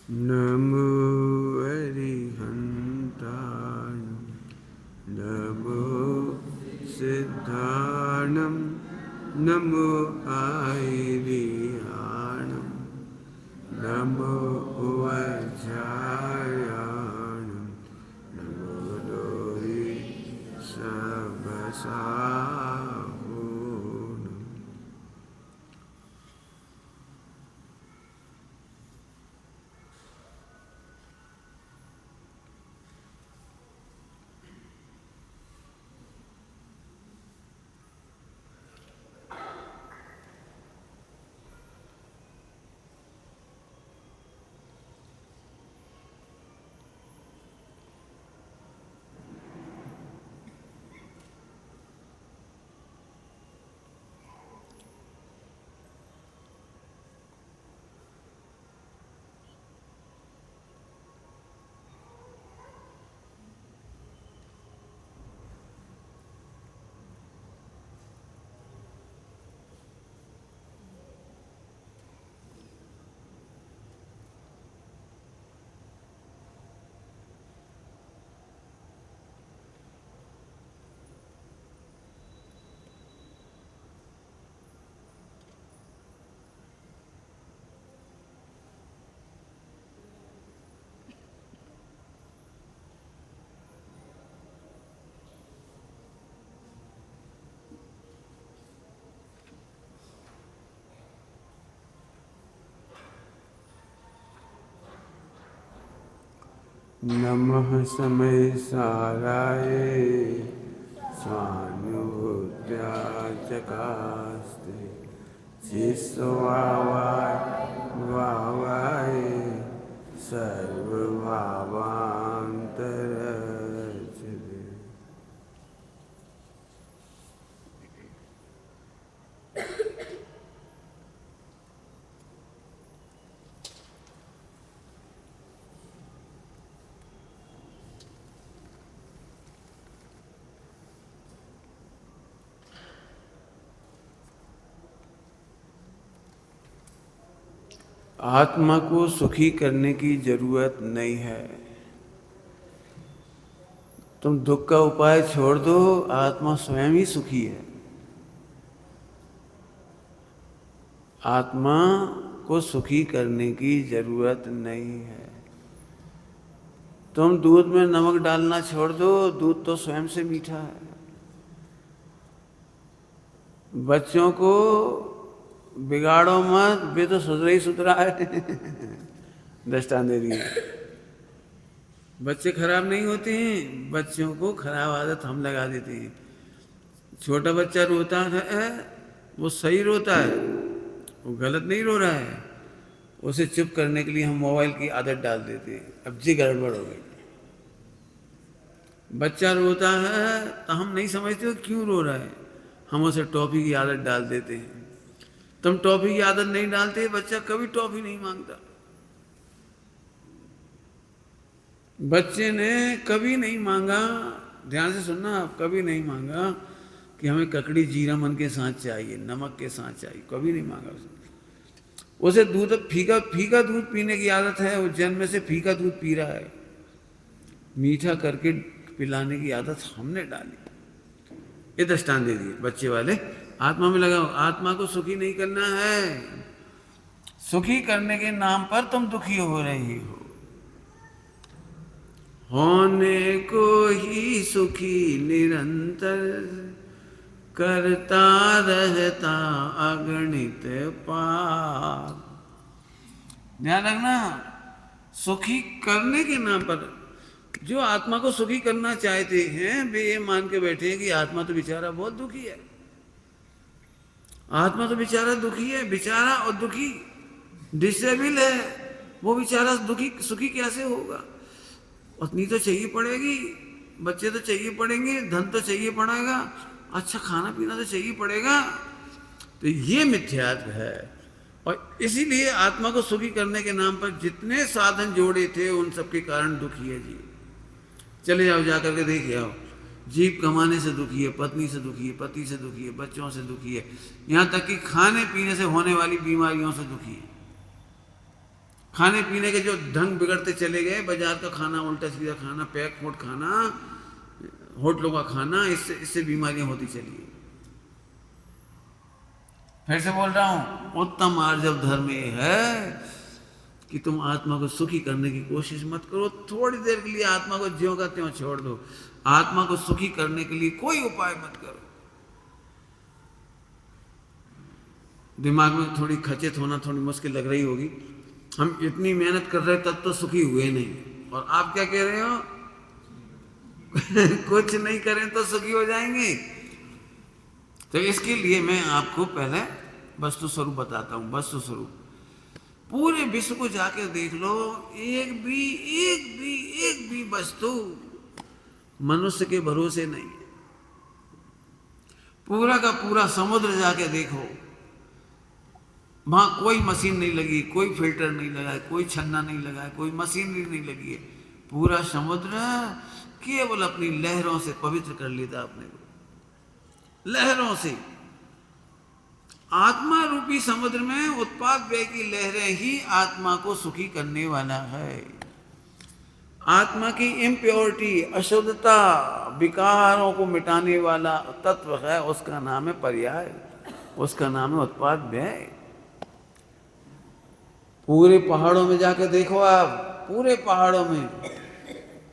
नमो अरिहन्ताय नमो सिद्धाणं नमो आयर्याणं नमो वज्रायाणं नमो लोहि सबसाहूणम्। नमः समय साराय स्वानुभूत्या चकास्ते शिष्वावाय वावाय सर्वभावान्तरचते। आत्मा को सुखी करने की जरूरत नहीं है। तुम दुख का उपाय छोड़ दो, आत्मा स्वयं ही सुखी है। आत्मा को सुखी करने की जरूरत नहीं है। तुम दूध में नमक डालना छोड़ दो, दूध तो स्वयं से मीठा है। बच्चों को बिगाड़ो मत, वे तो सुधरा ही सुधरा है। दृष्टांत दे दिए। बच्चे खराब नहीं होते हैं, बच्चों को खराब आदत हम लगा देते हैं। छोटा बच्चा रोता है, वो सही रोता है, वो गलत नहीं रो रहा है। उसे चुप करने के लिए हम मोबाइल की आदत डाल देते हैं। अब जी गड़बड़ हो गई। बच्चा रोता है तो हम नहीं समझते हो क्यों रो रहा है, हम उसे टॉफी की आदत डाल देते हैं। तुम टॉफी की आदत नहीं डालते, बच्चा कभी टॉफी नहीं मांगता। बच्चे ने कभी नहीं मांगा, ध्यान से सुनना, आप कभी नहीं मांगा कि हमें ककड़ी जीरा मन के साथ चाहिए, नमक के साथ चाहिए, कभी नहीं मांगा उसे दूध फीका दूध पीने की आदत है, वो जन्म से फीका दूध पी रहा है। मीठा करके पिलाने की आदत हमने डाली। ये दृष्टांत दे दिए बच्चे वाले। आत्मा में लगाओ, आत्मा को सुखी नहीं करना है। सुखी करने के नाम पर तुम दुखी हो रही हो। होने को ही सुखी निरंतर करता रहता अगणित पाप। ध्यान रखना, सुखी करने के नाम पर जो आत्मा को सुखी करना चाहते हैं, वे ये मान के बैठे हैं कि आत्मा तो बेचारा बहुत दुखी है। आत्मा तो बेचारा दुखी है, बेचारा और दुखी डिसेबल है, वो बेचारा दुखी सुखी कैसे होगा? पत्नी तो चाहिए पड़ेगी, बच्चे तो चाहिए पड़ेंगे, धन तो चाहिए पड़ेगा, अच्छा खाना पीना तो चाहिए पड़ेगा। तो ये मिथ्यात्व है। और इसीलिए आत्मा को सुखी करने के नाम पर जितने साधन जोड़े थे, उन सब के कारण दुखी है जी। चले जाओ, जाकर के देख आओ। जीप कमाने से दुखी है, पत्नी से दुखी है, पति से दुखी है, बच्चों से दुखी है, यहाँ तक कि खाने पीने से होने वाली बीमारियों से दुखी है। खाने पीने के जो ढंग बिगड़ते चले गए, बाजार का खाना, उल्टा सीधा खाना, पैक फूड खाना, होटलों का खाना, इससे इससे बीमारियां होती चली गई। फिर से बोल रहा हूं, उत्तम आर्जव धर्म ये है कि तुम आत्मा को सुखी करने की कोशिश मत करो। थोड़ी देर के लिए आत्मा को ज्यों का त्यों छोड़ दो। आत्मा को सुखी करने के लिए कोई उपाय मत करो। दिमाग में थोड़ी खचित होना थोड़ी मुश्किल लग रही होगी, हम इतनी मेहनत कर रहे तब तो सुखी हुए नहीं, और आप क्या कह रहे हो? कुछ नहीं करें तो सुखी हो जाएंगे। तो इसके लिए मैं आपको पहले वस्तु स्वरूप बताता हूं। वस्तु स्वरूप पूरे विश्व को जाके देख लो, एक भी वस्तु मनुष्य के भरोसे नहीं है। पूरा का पूरा समुद्र जाके देखो, वहां कोई मशीन नहीं लगी, कोई फिल्टर नहीं लगा है, कोई छन्ना नहीं लगा है, कोई मशीनरी नहीं लगी है। पूरा समुद्र केवल अपनी लहरों से पवित्र कर लेता अपने को, लहरों से। आत्मा रूपी समुद्र में उत्पाद व्यय की लहरें ही आत्मा को सुखी करने वाला है। आत्मा की इम्प्योरिटी, अशुद्धता, विकारों को मिटाने वाला तत्व है, उसका नाम है पर्याय, उसका नाम है उत्पाद व्यय। पूरे पहाड़ों में जाकर देखो आप, पूरे पहाड़ों में,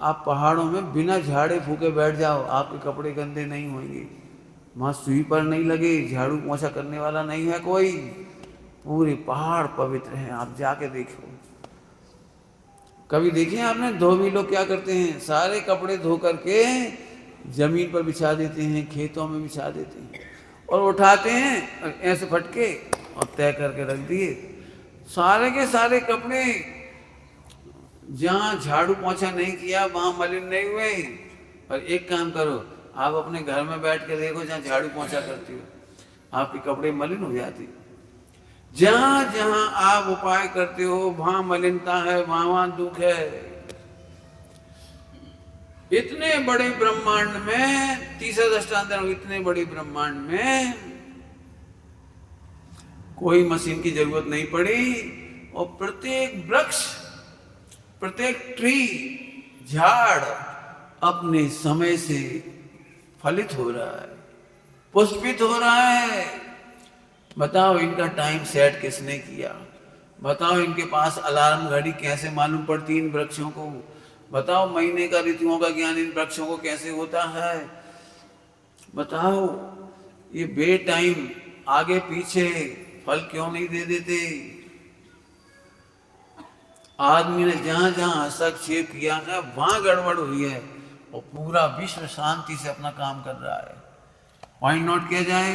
आप पहाड़ों में बिना झाड़े फूके बैठ जाओ, आपके कपड़े गंदे नहीं होंगे। वहाँ स्वीपर नहीं लगे, झाड़ू पोंछा करने वाला नहीं है कोई, पूरे पहाड़ पवित्र हैं। आप जाके देखो। कभी देखे आपने धोबी लोग क्या करते हैं? सारे कपड़े धो करके जमीन पर बिछा देते हैं, खेतों में बिछा देते हैं, और उठाते हैं और ऐसे फटके और तय करके रख दिए। सारे के सारे कपड़े, जहाँ झाड़ू पोंछा नहीं किया वहाँ मलिन नहीं हुए। और एक काम करो, आप अपने घर में बैठ के देखो, जहाँ झाड़ू पोंछा करती हो आपके कपड़े मलिन हो जाते। जहाँ जहाँ आप उपाय करते हो वहाँ मलिनता है, वहाँ वहाँ दुख है। इतने बड़े ब्रह्मांड में, तीसरा दृष्टांत, इतने बड़े ब्रह्मांड में कोई मशीन की जरूरत नहीं पड़ी, और प्रत्येक वृक्ष, प्रत्येक ट्री, झाड़ अपने समय से फलित हो रहा है, पुष्पित हो रहा है। बताओ इनका टाइम सेट किसने किया? बताओ इनके पास अलार्म घड़ी कैसे मालूम पड़ती इन वृक्षों को? बताओ महीने का, ऋतुओं का ज्ञान इन वृक्षों को कैसे होता है? बताओ ये बे टाइम आगे पीछे फल क्यों नहीं दे देते? आदमी ने जहां जहां हस्तक्षेप किया है वहां गड़बड़ हुई है, और पूरा विश्व शांति से अपना काम कर रहा है। पॉइंट नोट किया जाए,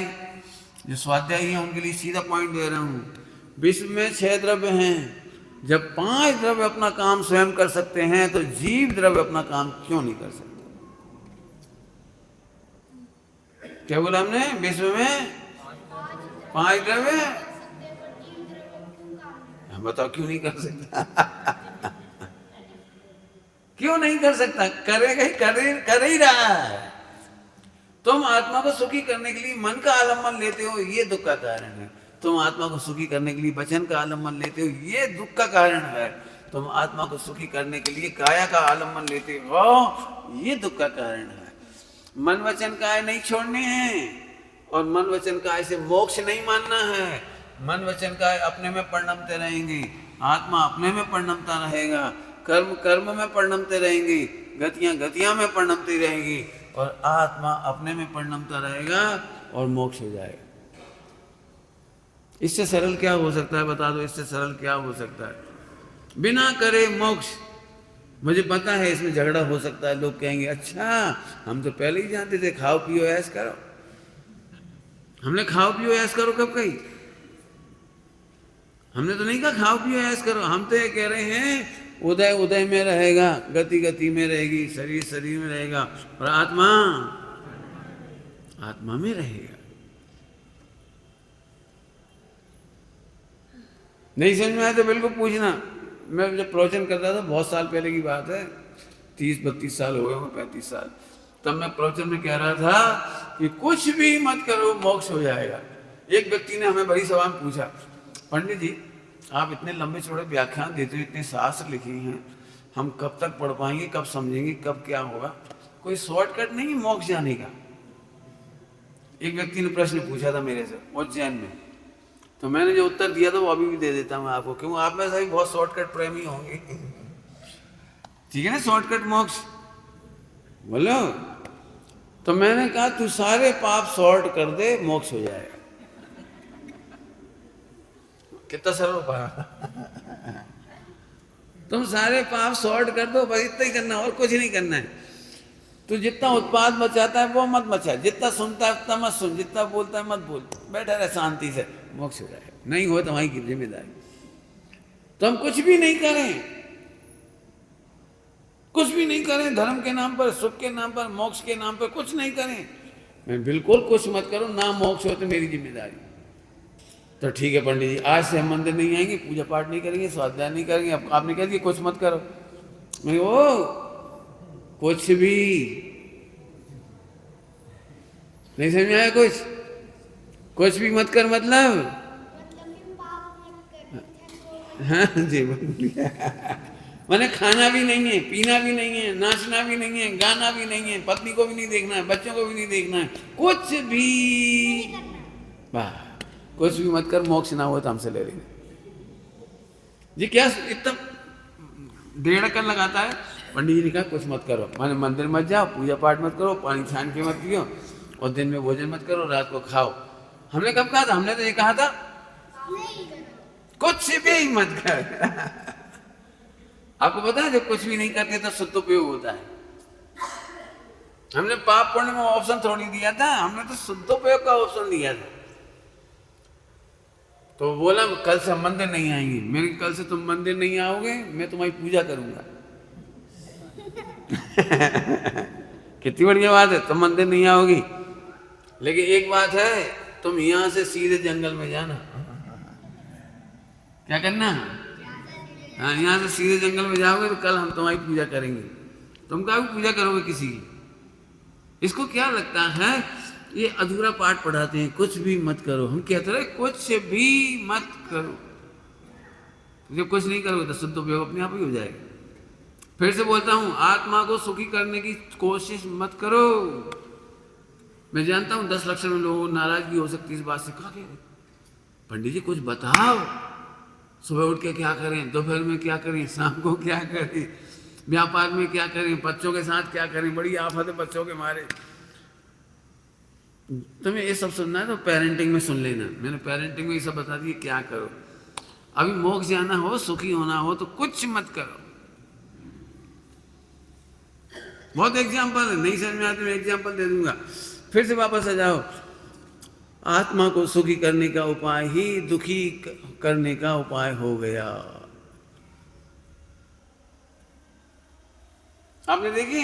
जो स्वाध्यायी है उनके लिए सीधा पॉइंट दे रहा हूं। विश्व में 6 द्रव्य हैं, जब 5 द्रव्य अपना काम स्वयं कर सकते हैं तो जीव द्रव्य अपना काम क्यों नहीं कर सकते? क्या बोला हमने? विश्व में 5 द्रव्य, हम बताओ क्यों नहीं कर सकता? क्यों नहीं कर सकता? करेगा ही, कर ही रहा है। तुम आत्मा को सुखी करने के लिए मन का आलम्बन लेते हो, ये दुख का कारण है। तुम आत्मा को सुखी करने के लिए वचन का आलम्बन लेते हो, ये दुख का कारण है। तुम आत्मा को सुखी करने के लिए काया का आलम्बन लेते हो, ये दुख का कारण है। मन वचन काय नहीं छोड़ने हैं, और मन वचन काय से मोक्ष नहीं मानना है। मन वचन काय अपने में परिणमते रहेंगे, आत्मा अपने में परिणमता रहेगा, कर्म कर्म में परिणमते रहेंगे, गतियां गतियां में परिणमती रहेगी, और आत्मा अपने में परिणमता रहेगा और मोक्ष हो जाएगा। इससे सरल क्या हो सकता है? बता दो, इससे सरल क्या हो सकता है? बिना करे मोक्ष। मुझे पता है इसमें झगड़ा हो सकता है, लोग कहेंगे अच्छा हम तो पहले ही जानते थे, खाओ पियो ऐश करो। हमने खाओ पियो ऐश करो कब कही? हमने तो नहीं कहा खाओ पियो ऐश करो। हम तो ये कह रहे हैं उदय उदय में रहेगा, गति गति में रहेगी, शरीर शरीर में रहेगा, और आत्मा आत्मा में रहेगा। नहीं समझ में आया तो बिल्कुल पूछना। मैं जब प्रवचन करता था, बहुत साल पहले की बात है, 30-32 साल हो गए होंगे, 35 साल, तब मैं प्रवचन में कह रहा था कि कुछ भी मत करो मोक्ष हो जाएगा। एक व्यक्ति ने हमें बड़ी सवाल पूछा, पंडित जी आप इतने लंबे चौड़े व्याख्यान देते हो, इतने शास्त्र लिखे हैं, हम कब तक पढ़ पाएंगे, कब समझेंगे, कब क्या होगा? कोई शॉर्टकट नहीं मोक्ष जाने का। एक व्यक्ति ने प्रश्न पूछा था मेरे से उज्जैन में, तो मैंने जो उत्तर दिया था वो अभी भी दे देता हूँ आपको, क्यों आप में सभी बहुत शॉर्टकट प्रेमी होंगे। ठीक है ना, शॉर्टकट मोक्ष बोलो। तो मैंने कहा तू सारे पाप सॉर्ट कर दे, मोक्ष हो जाएगा। कितना सरल उपाय। तुम सारे पाप सॉर्ट कर दो, बस इतना ही करना, और कुछ नहीं करना है। तू जितना उत्पाद मचाता है वो मत मचा, जितना सुनता है उतना मत सुन, जितना बोलता है मत बोल, बैठा रहे शांति से, मोक्ष हो जाएगा। नहीं हो तुम्हारी की जिम्मेदारी। तो हम कुछ भी नहीं करें, कुछ भी नहीं करें, धर्म के नाम पर, सुख के नाम पर, मोक्ष के नाम पर कुछ नहीं करें। मैं बिल्कुल कुछ मत करो, ना मोक्ष हो तो मेरी जिम्मेदारी। तो ठीक है पंडित जी, आज से हम मंदिर नहीं आएंगे, पूजा पाठ नहीं करेंगे, स्वाध्याय नहीं करेंगे। अब आपने कह दिया कुछ मत करो। मैं ओ कुछ भी नहीं समझ में आया? कुछ भी मत कर मतलब हाँ जी मैंने खाना भी नहीं है, पीना भी नहीं है, नाचना भी नहीं है, गाना भी नहीं है, पत्नी को भी नहीं देखना है, बच्चों को भी नहीं देखना है, कुछ भी वाह, कुछ भी मत कर, मोक्ष ना हो तो हमसे ले लेंगे जी। क्या इतना 1.5 कन लगाता है? पंडित जी ने कहा कुछ मत करो, माने मंदिर मत जाओ, पूजा पाठ मत करो, पानी छान के मत पियो, और दिन में भोजन मत करो, रात को खाओ। हमने कब कहा था? हमने तो ये कहा था कुछ भी मत कर। आपको पता है जब कुछ भी नहीं करते तो सदुपयोग होता है। हमने पाप पुण्य में ऑप्शन थोड़ी दिया था, हमने तो सदुपयोग का ऑप्शन दिया था। तो बोला कल से हम मंदिर नहीं आएंगे। मेरे कल से तुम मंदिर नहीं आओगे, मैं तुम्हारी पूजा करूंगा। कितनी बढ़िया बात है, तुम मंदिर नहीं आओगी, लेकिन एक बात है, तुम यहां से सीधे जंगल में जाना। क्या करना? हाँ, यहाँ से सीधे जंगल में जाओगे तो कल हम तुम्हारी पूजा करेंगे। तुम क्या पूजा करोगे किसी की? इसको क्या लगता है, ये अधूरा पाठ पढ़ाते हैं, कुछ भी मत करो। हम कहते रहे कुछ भी मत करो। जब कुछ नहीं करोगे तो सदुपयोग अपने आप ही हो जाएगा। फिर से बोलता हूं, आत्मा को सुखी करने की कोशिश मत करो। मैं जानता हूं 10 लक्षण में लोगों को नाराजगी हो सकती है इस बात से। कहा पंडित जी कुछ बताओ, सुबह उठ के क्या करें, दोपहर में क्या करें, शाम को क्या करें, व्यापार में क्या करें, बच्चों के साथ क्या करें, बड़ी आफत है बच्चों के मारे। तुम्हें ये सब सुनना है तो पेरेंटिंग में सुन लेना। मैंने पेरेंटिंग में ये सब बता दिया क्या करो। अभी मोक्ष जाना हो, सुखी होना हो तो कुछ मत करो। बहुत एग्जाम्पल है, नहीं समझ में आते मैं एग्जाम्पल दे दूंगा। फिर से वापस आ जाओ। आत्मा को सुखी करने का उपाय ही दुखी करने का उपाय हो गया। आपने देखे,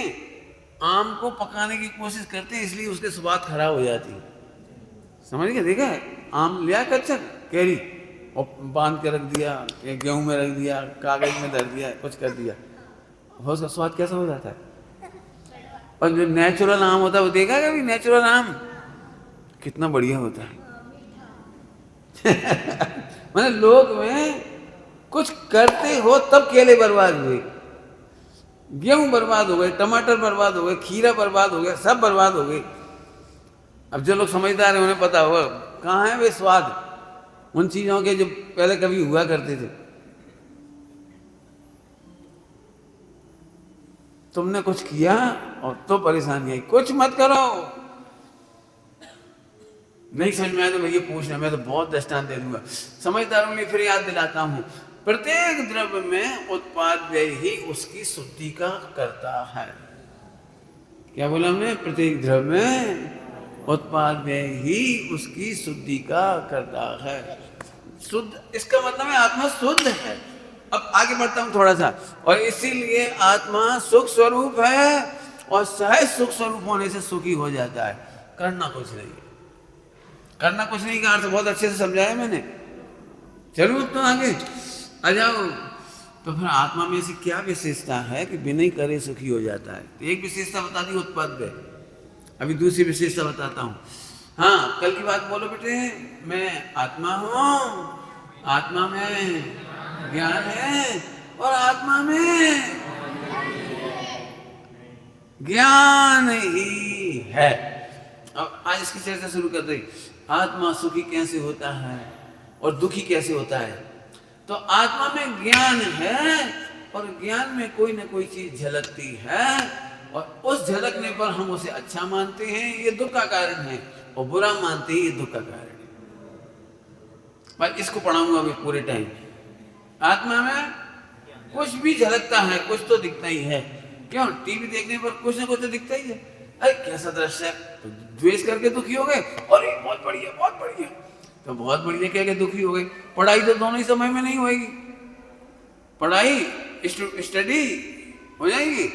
आम को पकाने की कोशिश करते हैं इसलिए उसके स्वाद खराब हो जाती है। समझ गए? देखा है, आम लिया कच्चा कैरी और बांध के रख दिया, गेहूं में रख दिया, कागज में धर दिया, कुछ कर दिया, उसका स्वाद कैसा हो जाता है। और जो नेचुरल आम होता है वो देखा कभी? नेचुरल आम कितना बढ़िया होता है। मतलब लोग में कुछ करते हो तब केले बर्बाद हुए, गेहूं बर्बाद हो गए, टमाटर बर्बाद हो गए, खीरा बर्बाद हो गया, सब बर्बाद हो गए। अब जो लोग समझदार हैं उन्हें पता होगा कहाँ है वे स्वाद उन चीजों के जो पहले कभी हुआ करते थे। तुमने कुछ किया और तो परेशानी आई। कुछ मत करो। नहीं समझ में आया तो मैं ये पूछना, मैं तो बहुत दृष्टांत दे दूंगा। समझदारों में फिर याद दिलाता हूं, प्रत्येक द्रव्य में उत्पाद व्यय ही उसकी शुद्धि का करता है। क्या बोला हमने? प्रत्येक द्रव्य में उत्पाद व्यय ही उसकी शुद्धि का करता है। शुद्ध, इसका मतलब है आत्मा शुद्ध है। अब आगे बढ़ता हूं थोड़ा सा। और इसीलिए आत्मा सुख स्वरूप है और सहज सुख स्वरूप होने से सुखी हो जाता है। करना कुछ नहीं है। करना कुछ नहीं का अर्थ बहुत अच्छे से समझाया मैंने। चलो तो आगे आ जाओ। तो फिर आत्मा में से क्या विशेषता है कि बिना ही करे सुखी हो जाता है? तो एक विशेषता बता दी उत्पाद है। अभी दूसरी विशेषता बताता हूँ। हाँ, कल की बात बोलो बेटे। मैं आत्मा हूँ आत्मा में ज्ञान है और आत्मा में ज्ञान ही है। अब आज इसकी चर्चा शुरू कर रही, आत्मा सुखी कैसे होता है और दुखी कैसे होता है। तो आत्मा में ज्ञान है और ज्ञान में कोई ना कोई चीज झलकती है और उस झलकने पर हम उसे अच्छा मानते हैं, ये दुख का कारण है, और बुरा मानते हैं, ये दुख का कारण है। पर इसको पढ़ाऊंगा अभी पूरे टाइम। आत्मा में कुछ भी झलकता है, कुछ तो दिखता ही है। क्यों? टीवी देखने पर कुछ ना कुछ तो दिखता ही है। अरे कैसा दृश्य है, तो द्वेष करके दुखी हो गए, अरे बहुत बढ़िया बहुत बढ़िया, तो बहुत बढ़िया कह के दुखी हो गए। पढ़ाई तो दोनों ही समय में नहीं होगी, पढ़ाई स्टडी हो जाएगी।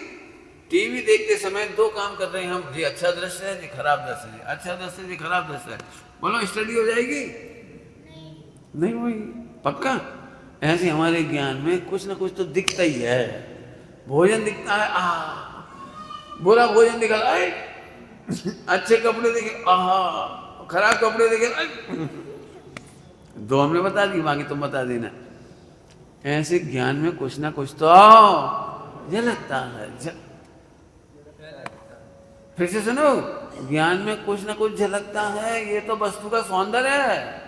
टीवी देखते समय दो काम कर रहे हैं हम, जी अच्छा दृश्य है, जी खराब दृश्य है, अच्छा दृश्य है, जी खराब दृश्य है। बोलो स्टडी हो जाएगी? नहीं होगी। पक्का? ऐसे हमारे ज्ञान में कुछ ना कुछ तो दिखता ही है। भोजन दिखता है, बुरा भोजन दिखा, अच्छे कपड़े देखे, खराब कपड़े देखे, दो हमने बता दी, बाकी तुम बता देना। ऐसे ज्ञान में कुछ ना कुछ तो झलकता है। फिर से सुनो, ज्ञान में कुछ ना कुछ झलकता है, ये तो वस्तु का सौंदर्य है।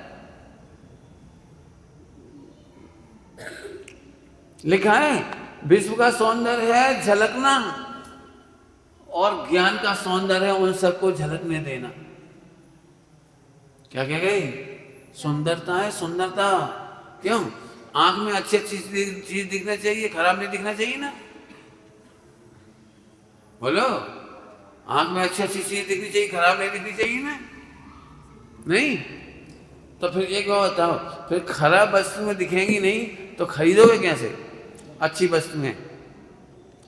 लिखा है विश्व का सौंदर्य है झलकना, और ज्ञान का सौंदर्य है उन सबको झलकने देना। क्या कह गई? सुंदरता है सुंदरता। क्यों? आंख में अच्छी अच्छी चीज दिखना चाहिए, खराब नहीं दिखना चाहिए ना। बोलो, आंख में अच्छी अच्छी चीज दिखनी चाहिए, खराब नहीं दिखनी चाहिए ना। नहीं तो फिर एक बात बताओ, फिर खराब वस्तु में दिखेंगी नहीं तो खरीदोगे कैसे? अच्छी वस्तु में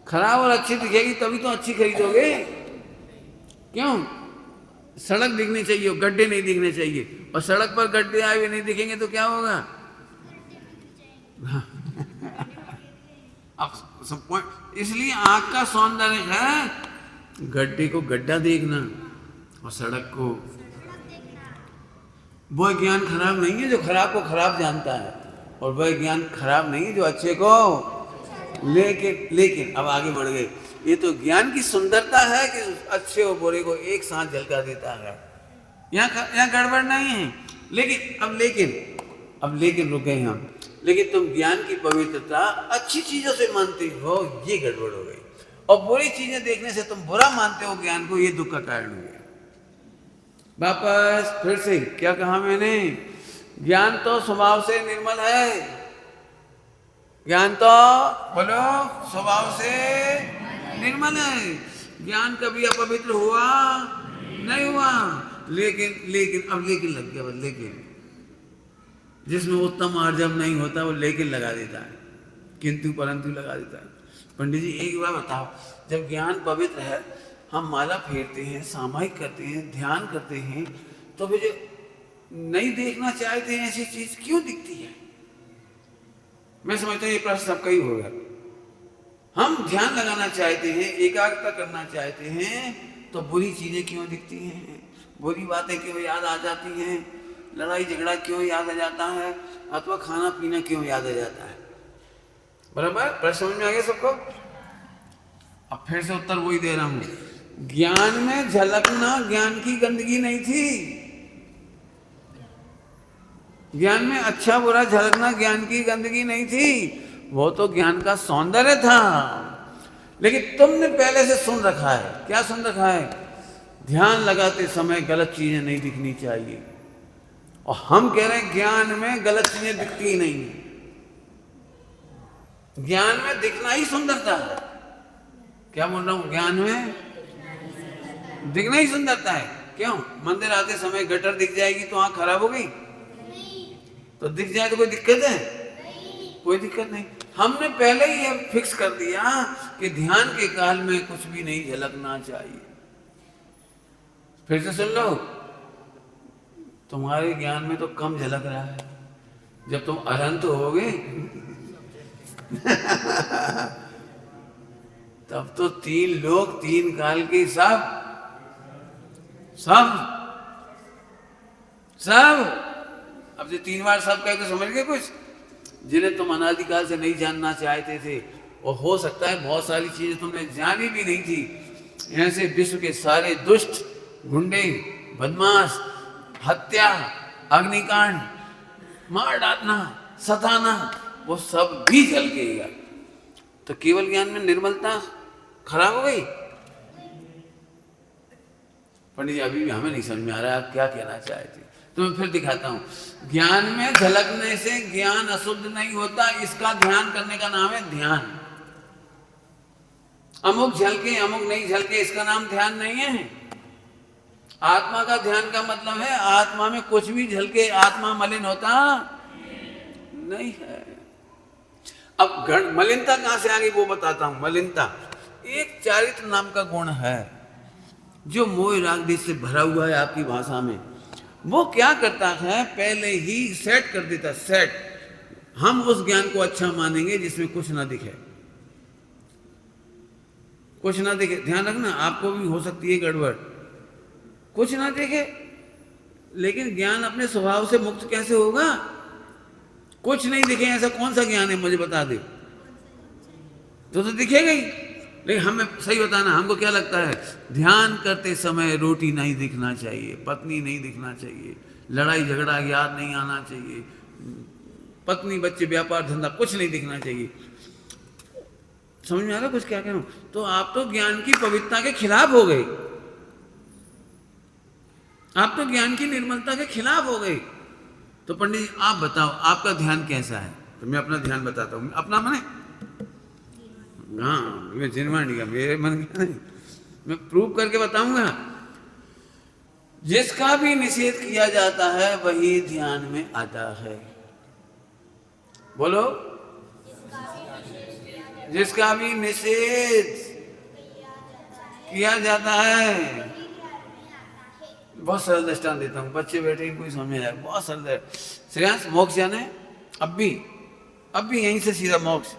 खराब और अच्छी दिखेगी तभी तो अच्छी खरीदोगे। क्यों? सड़क दिखनी चाहिए, गड्ढे नहीं दिखने चाहिए, और सड़क पर गड्ढे आए हुए नहीं दिखेंगे तो क्या होगा? अब सब पॉइंट, इसलिए आंख का सौंदर्य है गड्ढे को गड्ढा देखना और सड़क को। वह ज्ञान खराब नहीं है जो खराब को खराब जानता है, और वह ज्ञान खराब नहीं है जो अच्छे को। लेकिन अब आगे बढ़ गए। ये तो ज्ञान की सुंदरता है कि अच्छे और बुरे को एक साथ झलका देता है, यहाँ गड़बड़ नहीं है। लेकिन रुक गए हम। लेकिन तुम ज्ञान की पवित्रता अच्छी चीजों से मानते हो, ये गड़बड़ हो गई। और बुरी चीजें देखने से तुम बुरा मानते हो ज्ञान को, ये दुख का कारण हो गया। वापस फिर से क्या कहा मैंने? ज्ञान तो स्वभाव से निर्मल है। ज्ञान तो बोलो स्वभाव से निर्मल है। ज्ञान कभी अपवित्र हुआ नहीं हुआ। लेकिन अब लेकिन लग गया। लेकिन जिसमें उत्तम आर्जव नहीं होता वो लेकिन लगा देता है, किंतु परंतु लगा देता है। पंडित जी एक बार बताओ, जब ज्ञान पवित्र है, हम माला फेरते हैं, सामायिक करते हैं, ध्यान करते हैं, तो फिर जो नहीं देखना चाहते हैं ऐसी चीज क्यों दिखती है? मैं समझता हूँ ये प्रश्न सबका ही होगा। हम ध्यान लगाना चाहते हैं, एकाग्रता करना चाहते हैं, तो बुरी चीजें क्यों दिखती हैं? बुरी बातें क्यों याद आ जाती हैं? लड़ाई झगड़ा क्यों याद आ जाता है? अथवा खाना पीना क्यों याद आ जाता है? बराबर? प्रश्न समझ में आ गया सबको? अब फिर से उत्तर वही दे रहा हूं। ज्ञान में झलकना ज्ञान की गंदगी नहीं थी। ज्ञान में अच्छा बुरा झलकना ज्ञान की गंदगी नहीं थी, वो तो ज्ञान का सौंदर्य था। लेकिन तुमने पहले से सुन रखा है। क्या सुन रखा है? ध्यान लगाते समय गलत चीजें नहीं दिखनी चाहिए। और हम कह रहे हैं ज्ञान में गलत चीजें दिखती ही नहीं। ज्ञान में दिखना ही सुंदरता है। क्या बोल रहा हूं? ज्ञान में दिखना ही सुंदरता है। क्यों? मंदिर आते समय गटर दिख जाएगी तो आंख खराब हो गई? तो दिख जाए तो कोई दिक्कत है? कोई दिक्कत नहीं। हमने पहले ही ये फिक्स कर दिया कि ध्यान के काल में कुछ भी नहीं झलकना चाहिए। फिर से सुन लो, तुम्हारे ज्ञान में तो कम झलक रहा है। जब तुम अनंत होगे तब तो 3 लोक 3 काल के सब अब जो 3 बार सब कहे तो समझ गए कुछ, जिन्हें तुम अनादिकाल से नहीं जानना चाहते थे, और हो सकता है बहुत सारी चीजें तुमने जानी भी नहीं थी। ऐसे विश्व के सारे दुष्ट, गुंडे, बदमाश, हत्या, अग्निकांड, मार डालना, सताना, वो सब भी जल गएगा। तो केवल ज्ञान में निर्मलता खराब हो गई। पंडित जी अभी भी हमें नहीं समझ में आ रहा है आप क्या कहना चाहते। तो मैं फिर दिखाता हूं, ज्ञान में झलकने से ज्ञान अशुद्ध नहीं होता, इसका ध्यान करने का नाम है ध्यान। अमुक झलके अमुक नहीं झलके, इसका नाम ध्यान नहीं है। आत्मा का ध्यान का मतलब है आत्मा में कुछ भी झलके आत्मा मलिन होता नहीं है। अब मलिनता कहां से आ गई वो बताता हूं। मलिनता एक चारित्र नाम का गुण है जो मोह राग देश से भरा हुआ है आपकी भाषा में। वो क्या करता है, पहले ही सेट कर देता। सेट, हम उस ज्ञान को अच्छा मानेंगे जिसमें कुछ ना दिखे, कुछ ना दिखे। ध्यान रखना, आपको भी हो सकती है गड़बड़, कुछ ना दिखे। लेकिन ज्ञान अपने स्वभाव से मुक्त कैसे होगा? कुछ नहीं दिखे ऐसा कौन सा ज्ञान है मुझे बता दे, तो दिखेगा ही। लेकिन हमें सही बताना, हमको क्या लगता है, ध्यान करते समय रोटी नहीं दिखना चाहिए, पत्नी नहीं दिखना चाहिए, लड़ाई झगड़ा याद नहीं आना चाहिए, पत्नी बच्चे व्यापार धंधा कुछ नहीं दिखना चाहिए। समझ में आ रहा कुछ क्या कह रहा हूं? तो आप तो ज्ञान की पवित्रता के खिलाफ हो गए, आप तो ज्ञान की निर्मलता के खिलाफ हो गए। तो पंडित जी आप बताओ आपका ध्यान कैसा है? तो मैं अपना ध्यान बताता हूं। अपना मने हाँ, मैं जिनवाणी का मेरे मन का नहीं, मैं प्रूव करके बताऊंगा। जिसका भी निषेध किया जाता है वही ध्यान में आता है। बोलो, जिसका भी निषेध किया जाता है। बहुत सरल दृष्टांत देता हूँ, बच्चे बैठे कोई समझ में आए, बहुत सरल। श्रेयांश, मोक्ष जाने अब भी यहीं से सीधा मोक्ष।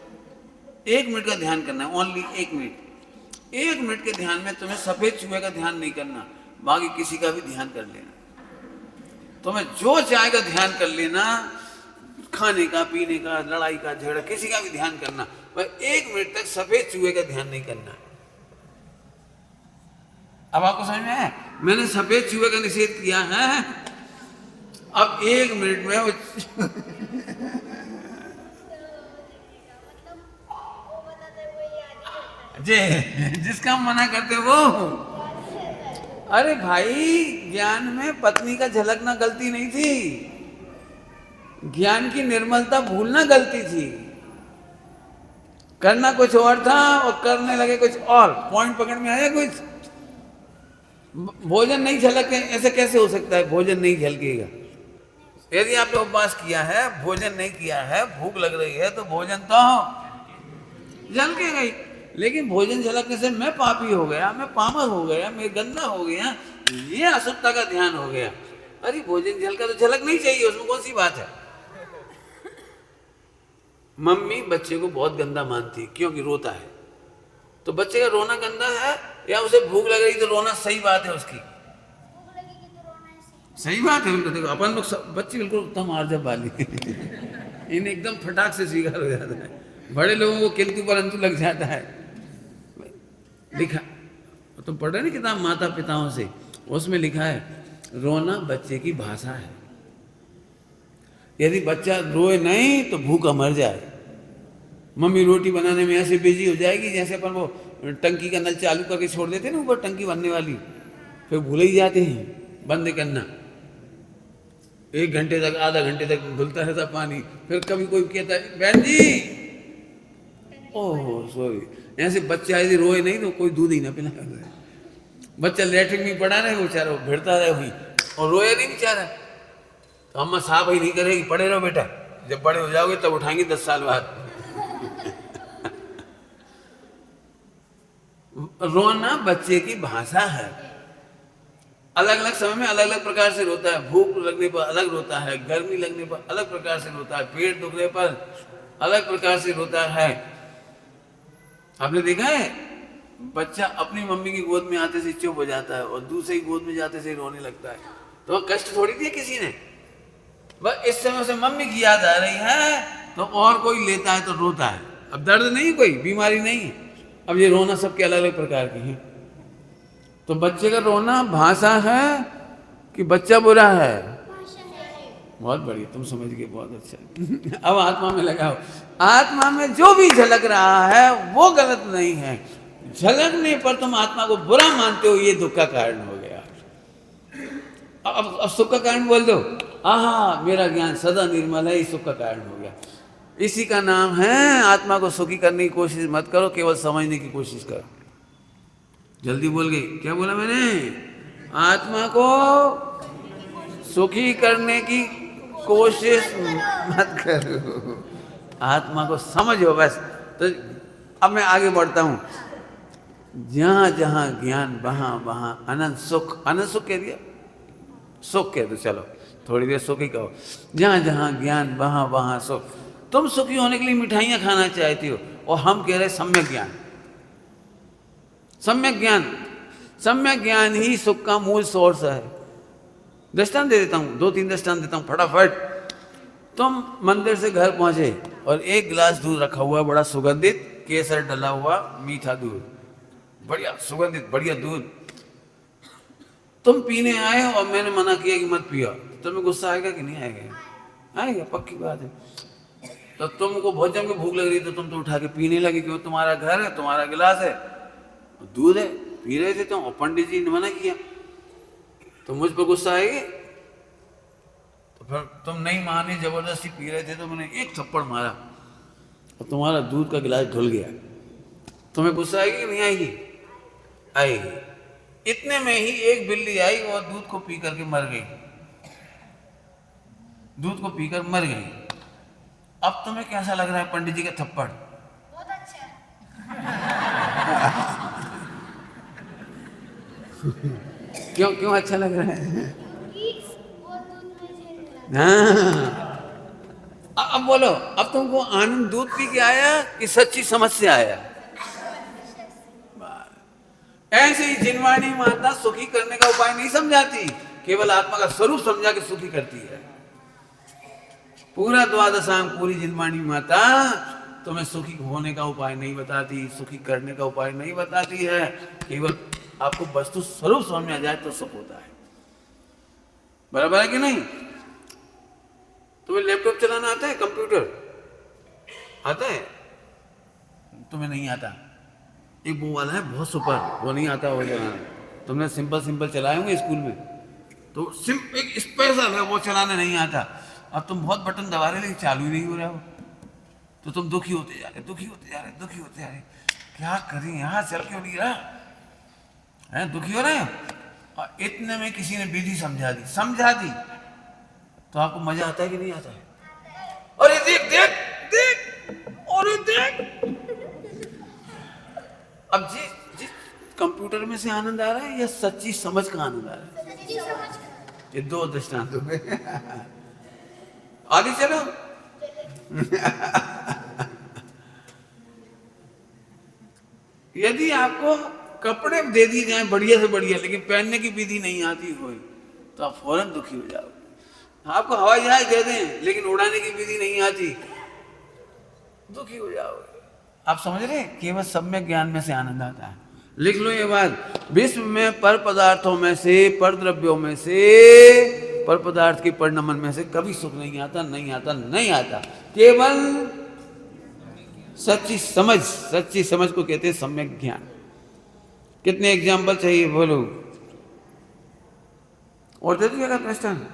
1 मिनट का ध्यान करना है, ओनली 1 मिनट। 1 मिनट के ध्यान में तुम्हें सफेद चूहे का ध्यान नहीं करना, बाकी किसी का भी ध्यान कर लेना। तुम्हें जो चाहे का ध्यान कर लेना, खाने का, पीने का, लड़ाई का, झगड़ा, किसी का भी ध्यान करना, पर 1 मिनट तक सफेद चूहे का ध्यान नहीं करना। अब आपको समझ में आया? मैंने सफेद चूहे का निषेध किया है। अब 1 मिनट में वो जिसका हम मना करते वो। अरे भाई, ज्ञान में पत्नी का झलकना गलती नहीं थी, ज्ञान की निर्मलता भूलना गलती थी। करना कुछ और था और करने लगे कुछ और। पॉइंट पकड़ में आया कुछ? भोजन नहीं झलके ऐसे कैसे हो सकता है? भोजन नहीं झलकेगा। यदि आपने उपवास किया है, भोजन नहीं किया है, भूख लग रही है, तो भोजन तो झलकेगा ही। लेकिन भोजन झलकने से मैं पापी हो गया, मैं पामर हो गया, मैं गंदा हो गया, ये अशुद्धता का ध्यान हो गया। अरे भोजन झलका तो झलक नहीं चाहिए, उसमें कौन सी बात है? मम्मी बच्चे को बहुत गंदा मानती है क्योंकि रोता है। तो बच्चे का रोना गंदा है या उसे भूख लग रही तो रोना सही बात है उसकी? सही बात है। उनको देखो, अपन लोग बच्चे बिल्कुल उत्तम आर्जव वाली इन्हें एकदम फटाक से स्वीकार हो जाता है। बड़े लोगों को किंतु परंतु लग जाता है। लिखा, तुम पढ़ रहे ना किताब माता पिताओं से, उसमें लिखा है रोना बच्चे की भाषा है। यदि बच्चा रोए नहीं तो भूखा मर जाए। मम्मी रोटी बनाने में ऐसे बिजी हो जाएगी जैसे अपन वो टंकी का नल चालू करके छोड़ देते ना, ऊपर टंकी बनने वाली, फिर भूल ही जाते हैं बंद करना। 1 घंटे तक, आधा घंटे तक धुलता रहता पानी। फिर कभी कोई कहता है बहन जी, ओह सॉरी, ऐसे बच्चा यदि रोए नहीं तो कोई दूध ही ना पिला। बच्चा लेटरिन में पड़ा रहे, वो बेचारा भिड़ता रहे वही, और रोए नहीं बेचारा। तो अम्मा साफ ही नहीं करेगी, पड़े रहो बेटा, जब बड़े हो जाओगे तब उठाएंगे 10 साल बाद। रोना बच्चे की भाषा है। अलग अलग समय में अलग अलग प्रकार से रोता है। भूख लगने पर अलग रोता है, गर्मी लगने पर अलग प्रकार से रोता है, पेट दुखने पर अलग प्रकार से रोता है। आपने देखा है बच्चा अपनी मम्मी की गोद में आते से चुप हो जाता है और दूसरे की गोद में जाते से रोने लगता है। तो कष्ट थोड़ी दिया किसी ने? बस इस समय उसे मम्मी की याद आ रही है, तो और कोई लेता है तो रोता है। अब दर्द नहीं, कोई बीमारी नहीं है। अब ये रोना सबके अलग अलग प्रकार के हैं। तो बच्चे का रोना भाषा है कि बच्चा बुरा है? बहुत बढ़िया, तुम समझ गए, बहुत अच्छा। अब आत्मा में लगाओ। आत्मा में जो भी झलक रहा है वो गलत नहीं है। झलकने पर तुम आत्मा को बुरा मानते हो, ये दुख का कारण हो गया। अब सुख का कारण बोल दो, आहा मेरा ज्ञान सदा निर्मल है, ये सुख का कारण हो गया। इसी का नाम है आत्मा को सुखी करने की कोशिश मत करो, केवल समझने की कोशिश करो। जल्दी बोल गई, क्या बोला मैंने? आत्मा को सुखी करने की कोशिश मत करो, आत्मा को समझो बस। तो अब मैं आगे बढ़ता हूं। जहां जहां ज्ञान वहां वहां अनंत सुख। अनंत सुख कह दिया, सुख कह दो, चलो थोड़ी देर सुख ही कहो। जहां जहां ज्ञान वहां वहां सुख। तुम सुखी होने के लिए मिठाइयां खाना चाहती हो, और हम कह रहे सम्यक ज्ञान। सम्यक ज्ञान, सम्यक ज्ञान ही सुख का मूल सोर्स है। दृष्टांत दे देता हूं, 2-3 दृष्टांत देता हूं फटाफट। तुम मंदिर से घर पहुंचे और एक गिलास दूध रखा हुआ, बड़ा सुगंधित, केसर डला हुआ मीठा दूध, बढ़िया सुगंधित बढ़िया दूध। तुम पीने आए और मैंने मना किया कि मत पियो, तो तुम्हें गुस्सा आएगा कि नहीं आएगा? आएगा, पक्की बात है। तो तुमको बहुत जम के भूख लग रही, तो तुम तो उठा के पीने लगे, क्यों? तुम्हारा घर है, तुम्हारा गिलास है, दूध है, पी रहे थे तुम, और पंडित जी ने मना किया, तो मुझ पर गुस्सा आएगी? तो फिर तुम नहीं माने, जबरदस्ती पी रहे थे, तो मैंने एक थप्पड़ मारा और तुम्हारा दूध का गिलास धुल गया, तुम्हें गुस्सा आएगी कि नहीं आएगी? आएगी। इतने में ही एक बिल्ली आई और दूध को पी करके मर गई, दूध को पीकर मर गई। अब तुम्हें कैसा लग रहा है पंडित जी का थप्पड़? बहुत अच्छा। क्यों क्यों अच्छा लग रहा है? वो दूध में जहर मिला। हाँ। अब बोलो, अब तुमको आनंद दूध पी के आया कि सच्ची समझ से आया? ऐसे ही जिनवाणी माता सुखी करने का उपाय नहीं समझाती, केवल आत्मा का स्वरूप समझा के सुखी करती है। पूरा द्वादशांग, पूरी जिनवाणी माता तुम्हें सुखी होने का उपाय नहीं बताती, सुखी करने का उपाय नहीं बताती है। केवल आपको वस्तु स्वरूप समझ में आ जाए तो सुख होता है। बराबर है कि नहीं? तुम्हें लैपटॉप चलाना आता है? कंप्यूटर आता है? तुम्हें नहीं आता? एक वो वाला है बहुत सुपर, वो नहीं आता वो चलाना। तुमने सिंपल सिंपल चलाए होंगे स्कूल में, तो एक स्पेशल है वो चलाने नहीं आता। अब तुम बहुत बटन दबा रहे, लेकिन चालू ही नहीं हो रहा हो, तो तुम दुखी होते जा रहे, दुखी होते जा रहे, दुखी होते जा रहे। क्या करें, यहाँ चल क्यों नहीं रहा है? दुखी हो रहे हैं। और इतने में किसी ने विधि समझा दी, तो आपको मजा आता है कि नहीं आता है? अरे देख देख देख, अरे देख। अब जिस कंप्यूटर में से आनंद आ रहा है या सच्ची समझ का आनंद आ रहा है? सच्ची समझ कर। ये 2 दृष्टांत हो गए। आगे चलो। यदि आपको कपड़े दे दिए जाए बढ़िया से बढ़िया, लेकिन पहनने की विधि नहीं आती हो, तो आप फौरन दुखी हो जाओगे। आपको हवाई जहाज दे दें, लेकिन उड़ाने की विधि नहीं आती, दुखी हो जाओगे। आप समझ रहे हैं? केवल सम्यक ज्ञान में से आनंद आता है। लिख लो ये बात। विश्व में पर पदार्थों में से, पर द्रव्यों में से, पर पदार्थ की परिणमन में से कभी सुख नहीं आता, नहीं आता, नहीं आता। केवल सच्ची समझ को कहते हैं सम्यक ज्ञान। कितने एग्जाम्पल चाहिए बोलो? और दे दीजिएगा दृष्टांत,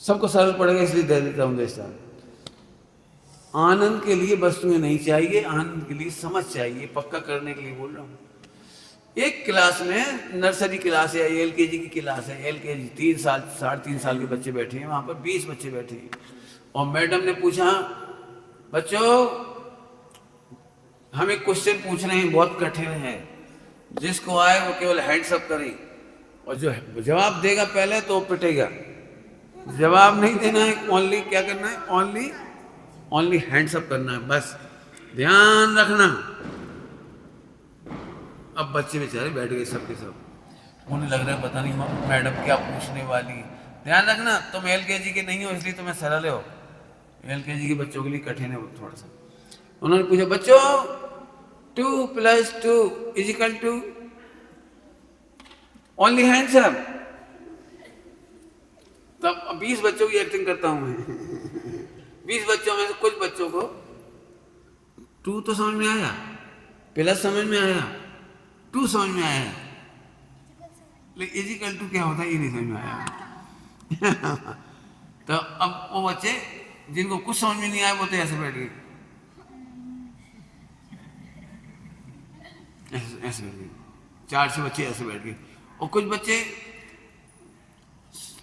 सबको सरल पड़ेगा इसलिए दे देता हूं दृष्टांत। आनंद के लिए वस्तुएं नहीं चाहिए, आनंद के लिए समझ चाहिए। पक्का करने के लिए बोल रहा हूं। एक क्लास में, नर्सरी क्लास है, एलकेजी की क्लास है, एलकेजी 3 साल 3.5 साल के बच्चे बैठे हैं, वहां पर 20 बच्चे बैठे हैं। और मैडम ने पूछा, बच्चों हम एक क्वेश्चन पूछ रहे हैं, बहुत कठिन है, जिसको आए वो केवल हैंड्स अप करे, और जो जवाब देगा पहले तो पिटेगा। जवाब नहीं देना है, ओनली क्या करना है? ओनली हैंड्स अप करना है, बस ध्यान रखना। अब बच्चे बेचारे बैठ गए सब के सब, उन्हें लग रहा है पता नहीं मैडम क्या पूछने वाली, ध्यान रखना तुम एलकेजी के नहीं हो इसलिए तुम्हें सरल हो, एलकेजी के बच्चों के लिए कठिन है वो थोड़ा सा। उन्होंने पूछा बच्चों 2 + 2 = ओनली हैंड्स अप। तब 20 बच्चों की एक्टिंग करता हूं मैं 20 बच्चों में से कुछ बच्चों को 2 तो समझ में आया, प्लस समझ में आया, 2 समझ में आया, लेकिन = क्या होता है ये नहीं समझ में आया तो अब वो बच्चे जिनको कुछ समझ में नहीं आया वो तो ऐसे बैठ गए, ऐसे बैठ गए, 4 बच्चे ऐसे बैठ गए, और कुछ बच्चे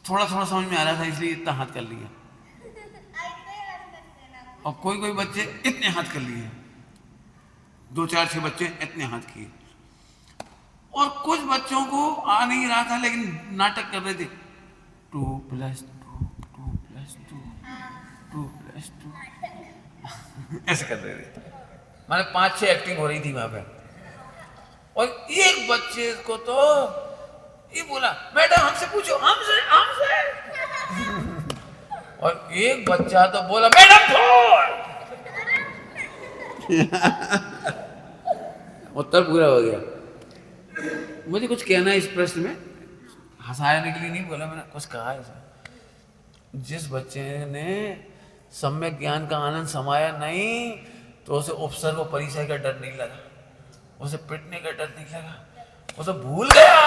थोड़ा थोड़ा समझ में आ रहा था इसलिए इतना हाथ कर लिया, और कोई कोई बच्चे इतने हाथ कर लिए, 2 4 6 बच्चे इतने हाथ किए, और कुछ बच्चों को आ नहीं रहा था लेकिन नाटक कर रहे थे 2 + 2 2 + 2 2 + 2 ऐसे कर रहे थे, माने 5 6 एक्टिंग हो रही थी वहां पे। और एक बच्चे को तो ये बोला मैडम हमसे पूछो, हमसे हमसे और एक बच्चा तो बोला मैडम फोड़ उत्तर पूरा हो गया। मुझे कुछ कहना है इस प्रश्न में, हंसाने के लिए नहीं बोला, मैंने कुछ कहा है सर। जिस बच्चे ने सम्यक ज्ञान का आनंद समाया नहीं तो उसे उपसर्ग व परिचय का डर नहीं लगा, उसे पिटने का डर नहीं लगा, उसे भूल गया,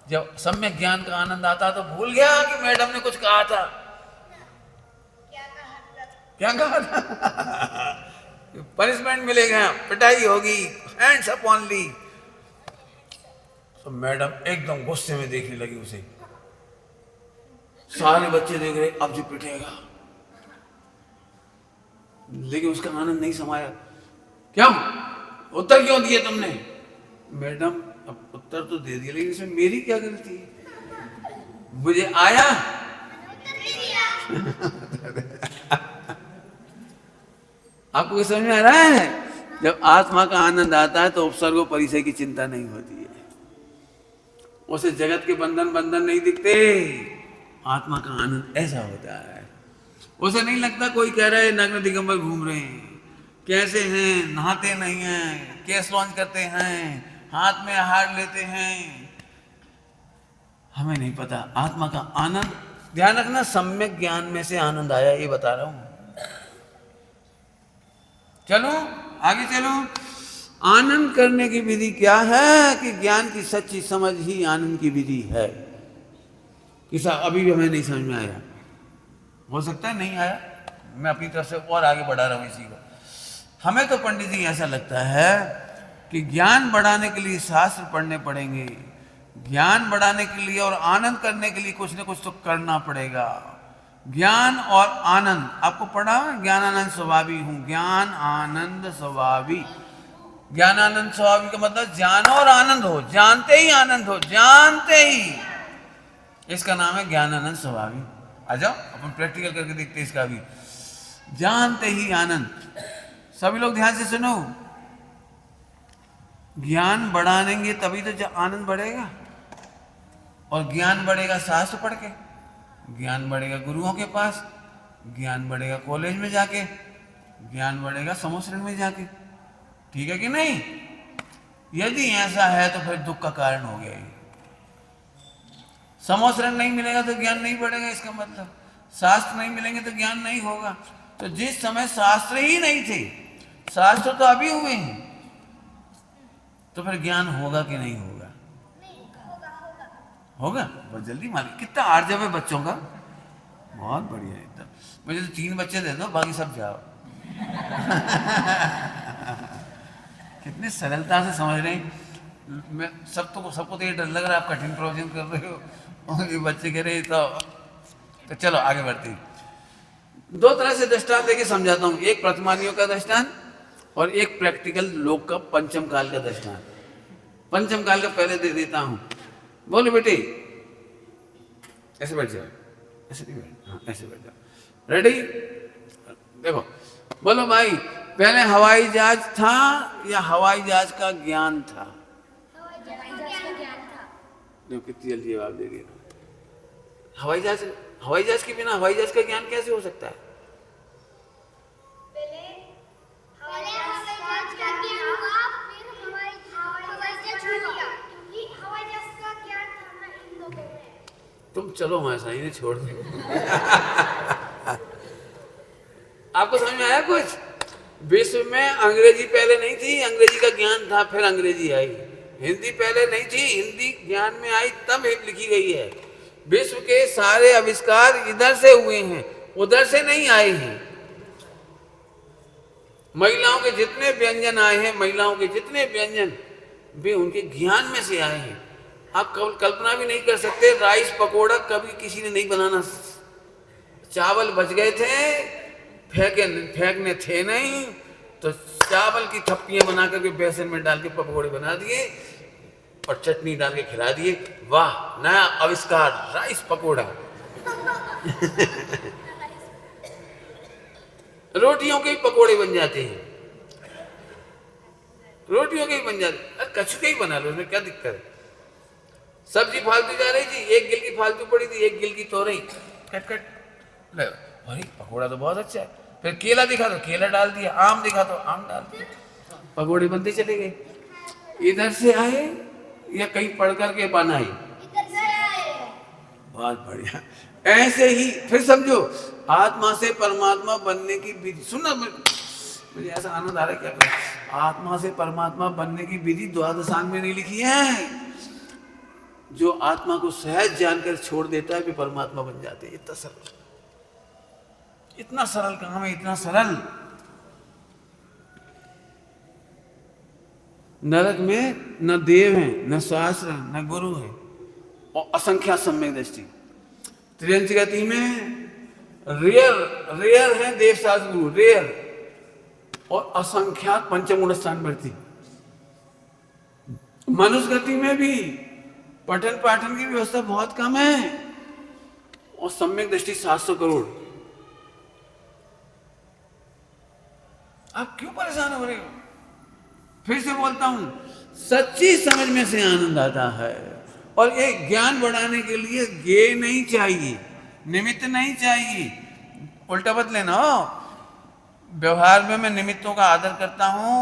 जब सम्यक ज्ञान का आनंद आता तो भूल गया कि मैडम ने कुछ कहा था। क्या कहा था पनिशमेंट मिलेगा, पिटाई होगी, हैंड्स अप ओनली। तो मैडम एकदम गुस्से में देखने लगी उसे, सारे बच्चे देख रहे अब जो पिटेगा, लेकिन उसका आनंद नहीं समाया। क्यों उत्तर क्यों दिए तुमने? मैडम अब उत्तर तो दे दिया लेकिन इसमें मेरी क्या गलती है, मुझे आया आपको समझ में आ रहा है? जब आत्मा का आनंद आता है तो उपसर्ग व परिचय की चिंता नहीं होती है, उसे जगत के बंधन नहीं दिखते, आत्मा का आनंद ऐसा होता है। उसे नहीं लगता कोई कह रहा है नग्न दिगंबर घूम रहे हैं, कैसे हैं, नहाते नहीं हैं, केस लॉन्च करते हैं, हाथ में हार लेते हैं, हमें नहीं पता। आत्मा का आनंद, ध्यान रखना सम्यक ज्ञान में से आनंद आया, ये बता रहा हूं। चलो आगे चलो। आनंद करने की विधि क्या है कि ज्ञान की सच्ची समझ ही आनंद की विधि है। किसा अभी भी हमें नहीं समझ में आया, हो सकता है नहीं आया, मैं अपनी तरफ से और आगे बढ़ा रहा हूं इसी को। हमें तो पंडित जी ऐसा लगता है कि ज्ञान बढ़ाने के लिए शास्त्र पढ़ने पड़ेंगे, ज्ञान बढ़ाने के लिए और आनंद करने के लिए कुछ ना कुछ तो करना पड़ेगा। ज्ञान और आनंद आपको पढ़ा, ज्ञानानंद स्वभावी हूं, ज्ञान आनंद स्वभावी। ज्ञान आनंद स्वभावी का मतलब ज्ञान और आनंद हो, जानते ही आनंद हो, जानते ही, इसका नाम है ज्ञानानंद स्वभावी। आ जाओ अपन प्रैक्टिकल करके देखते हैं इसका भी। जानते ही आनंद, सभी लोग ध्यान से सुनो, ज्ञान बढ़ाएंगे तभी तो आनंद बढ़ेगा, और ज्ञान बढ़ेगा शास्त्र पढ़ के, ज्ञान बढ़ेगा गुरुओं के पास, ज्ञान बढ़ेगा कॉलेज में जाके, ज्ञान बढ़ेगा समोसरण में जाके, ठीक है कि नहीं? यदि ऐसा है तो फिर दुख का कारण हो गया ये। समोसरण नहीं मिलेगा तो ज्ञान नहीं बढ़ेगा, इसका मतलब शास्त्र नहीं मिलेंगे तो ज्ञान नहीं होगा। तो जिस समय शास्त्र ही नहीं थे, शास्त्र तो अभी हुए हैं, तो फिर ज्ञान होगा कि नहीं होगा? होगा बहुत जल्दी। मालिक कितना आर्जव है बच्चों का, बहुत बढ़िया एकदम। मुझे तो 3 बच्चे दे दो, बाकी सब जाओ कितनी सरलता से समझ रहे हैं। मैं सबको तो ये डर लग रहा है आप कठिन प्रवचन कर रहे हो, और ये बच्चे कह रहे तो चलो आगे बढ़ते हैं। 2 तरह से दृष्टांत देके समझाता हूँ, एक प्रतिमानियों का दृष्टांत और एक प्रैक्टिकल लोक का पंचम काल का दृष्टांत। पंचम काल का पहले दे देता हूँ। बोलो बेटे, ऐसे बैठ जाओ, ऐसे नहीं बैठ, हाँ ऐसे बैठ जाओ, रेडी? देखो बोलो भाई, पहले हवाई जहाज था या हवाई जहाज का ज्ञान था? देखो कितनी जल्दी जवाब दे दिया। हवाई जहाज के बिना हवाई जहाज का ज्ञान कैसे हो सकता है? पहले हवाई जहाज का ज्ञान हुआ, फिर हवाई जहाज हुआ, क्योंकि हवाई जहाज का ज्ञान था ना इन लोगों में। तुम चलो हमारे साथ, इन्हें छोड़ दो। आपको समझ में आया कुछ? विश्व में अंग्रेजी पहले नहीं थी, अंग्रेजी का ज्ञान था, फिर अंग्रेजी आई। हिंदी पहले नहीं थी, हिंदी ज्ञान में आई, तब लिखी गई है। विश्व के सारे आविष्कार इधर से हुए हैं, उधर से नहीं आए हैं। महिलाओं के जितने व्यंजन आए हैं, महिलाओं के जितने व्यंजन, वे उनके ज्ञान में से आए हैं। आप कल्पना भी नहीं कर सकते, राइस पकोड़ा कभी किसी ने नहीं बनाना। चावल बच गए थे, फेंकने थे नहीं, तो चावल की थप्पियां बना करके बेसन में डाल के पकौड़े बना दिए और चटनी डाल के खिला दिए। वाह, नया आविष्कार, राइस पकोड़ा। रोटियों के ही पकोड़े बन जाते हैं, रोटियों के ही बन जाते। अरे कछु के ही बना लो, उसमें क्या दिक्कत है? सब्जी फालतू जा रही थी, एक गिल की फालतू पड़ी थी, एक गिल की तो रही, कट कट ले, अरे पकोड़ा तो बहुत अच्छा है। फिर केला दिखा तो केला डाल दिया, आम दिखा तो आम डाल दिया, पकोड़े बनते चले गए। इधर से आए या कहीं पढ़ करके बनाई? बहुत बढ़िया। ऐसे ही फिर समझो, आत्मा से परमात्मा बनने की विधि सुनना, मुझे ऐसा आनंद आ रहा है क्या करें। आत्मा से परमात्मा बनने की विधि द्वादशांग में नहीं लिखी है। जो आत्मा को सहज जानकर छोड़ देता है, वे परमात्मा बन जाते हैं। इतना सरल, इतना सरल काम है, इतना सरल। नरक में न देव है, न शास्त्र, न गुरु है, और असंख्या सम्यक दृष्टि। त्रियंच गति में रेयर है देव शास्त्र गुरु, रेयर, और असंख्यात पंचम स्थान बढ़ती। मनुष्य गति में भी पठन पाठन की व्यवस्था बहुत कम है, और सम्यक दृष्टि 700 करोड़। आप क्यों परेशान हो रहे हो? फिर से बोलता हूं, सच्ची समझ में से आनंद आता है। और एक ज्ञान बढ़ाने के लिए ज्ञेय नहीं चाहिए, निमित्त नहीं चाहिए। उल्टा मत लेना हो। व्यवहार में मैं निमित्तों का आदर करता हूं,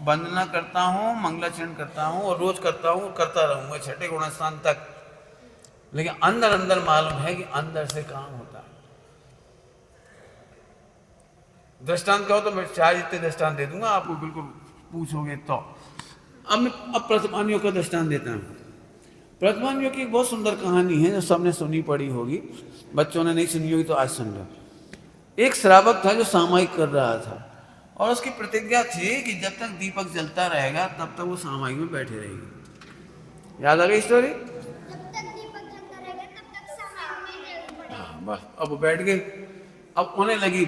वंदना करता हूं, मंगलाचरण करता हूं, और रोज करता हूं, करता रहूंगा छठे गुणस्थान तक। लेकिन अंदर अंदर मालूम है कि अंदर से काम होता है। दृष्टांत कहो तो मैं चाहे जितने दृष्टांत दे दूंगा, आपको बिल्कुल पूछोगे तो। अब प्रतिमानियों का दृष्टांत देता हूं। प्रतिमानियों की एक बहुत सुंदर कहानी है, जो सबने सुनी पड़ी होगी, बच्चों ने नहीं सुनी होगी तो आज सुन लो। एक श्रावक था जो सामायिक कर रहा था, और उसकी प्रतिज्ञा थी कि जब तक दीपक जलता रहेगा तब तक वो सामायिक में बैठे रहेगी। याद आ गई स्टोरी? जब तक दीपक जलता रहेगा तब तक सामायिक में रहना पड़ेगा। बस अब वो बैठ गए। अब उन्हें लगी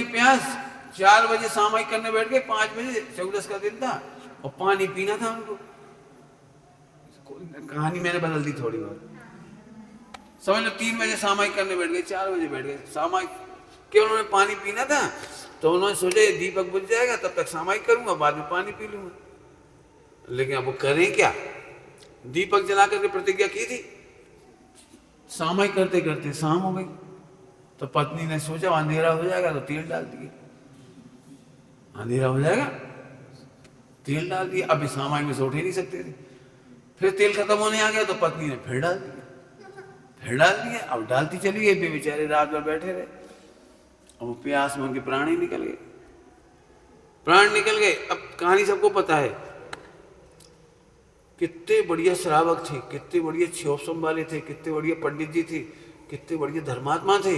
प्यास, 4 बजे सामायिक करने बैठ गए, 5 बजे 14 का दिन था, और पानी पीना था उनको। कहानी मैंने बदल दी थोड़ी बहुत, समझ लो। 3 बजे सामायिक करने बैठ गए, 4 बजे बैठ गए सामायिक, केवल उन्होंने पानी पीना था। तो उन्होंने सोचा ये दीपक बुझ जाएगा, तब तक सामायिक करूंगा, बाद में पानी पी लूंगा। लेकिन अब वो करें क्या? दीपक जला करके प्रतिज्ञा की थी, सामायिक करते करते शाम हो गई। तो पत्नी ने सोचा अंधेरा हो जाएगा तो तेल डाल दिए, अंधेरा हो जाएगा, तेल डाल दिया। अभी सामायिक में से उठ ही नहीं सकते थे। फिर तेल खत्म होने आ गया तो पत्नी ने फिर डाल दिया, अब डालती चली गई। वे बेचारे रात भर बैठे रहे, अब वो प्यास में उनके प्राण ही निकल गए। अब कहानी सबको पता है, कितने बढ़िया श्रावक थे, कितने बढ़िया क्षोभसम वाले थे, कितने बढ़िया पंडित जी थे, कितने बढ़िया धर्मात्मा थे।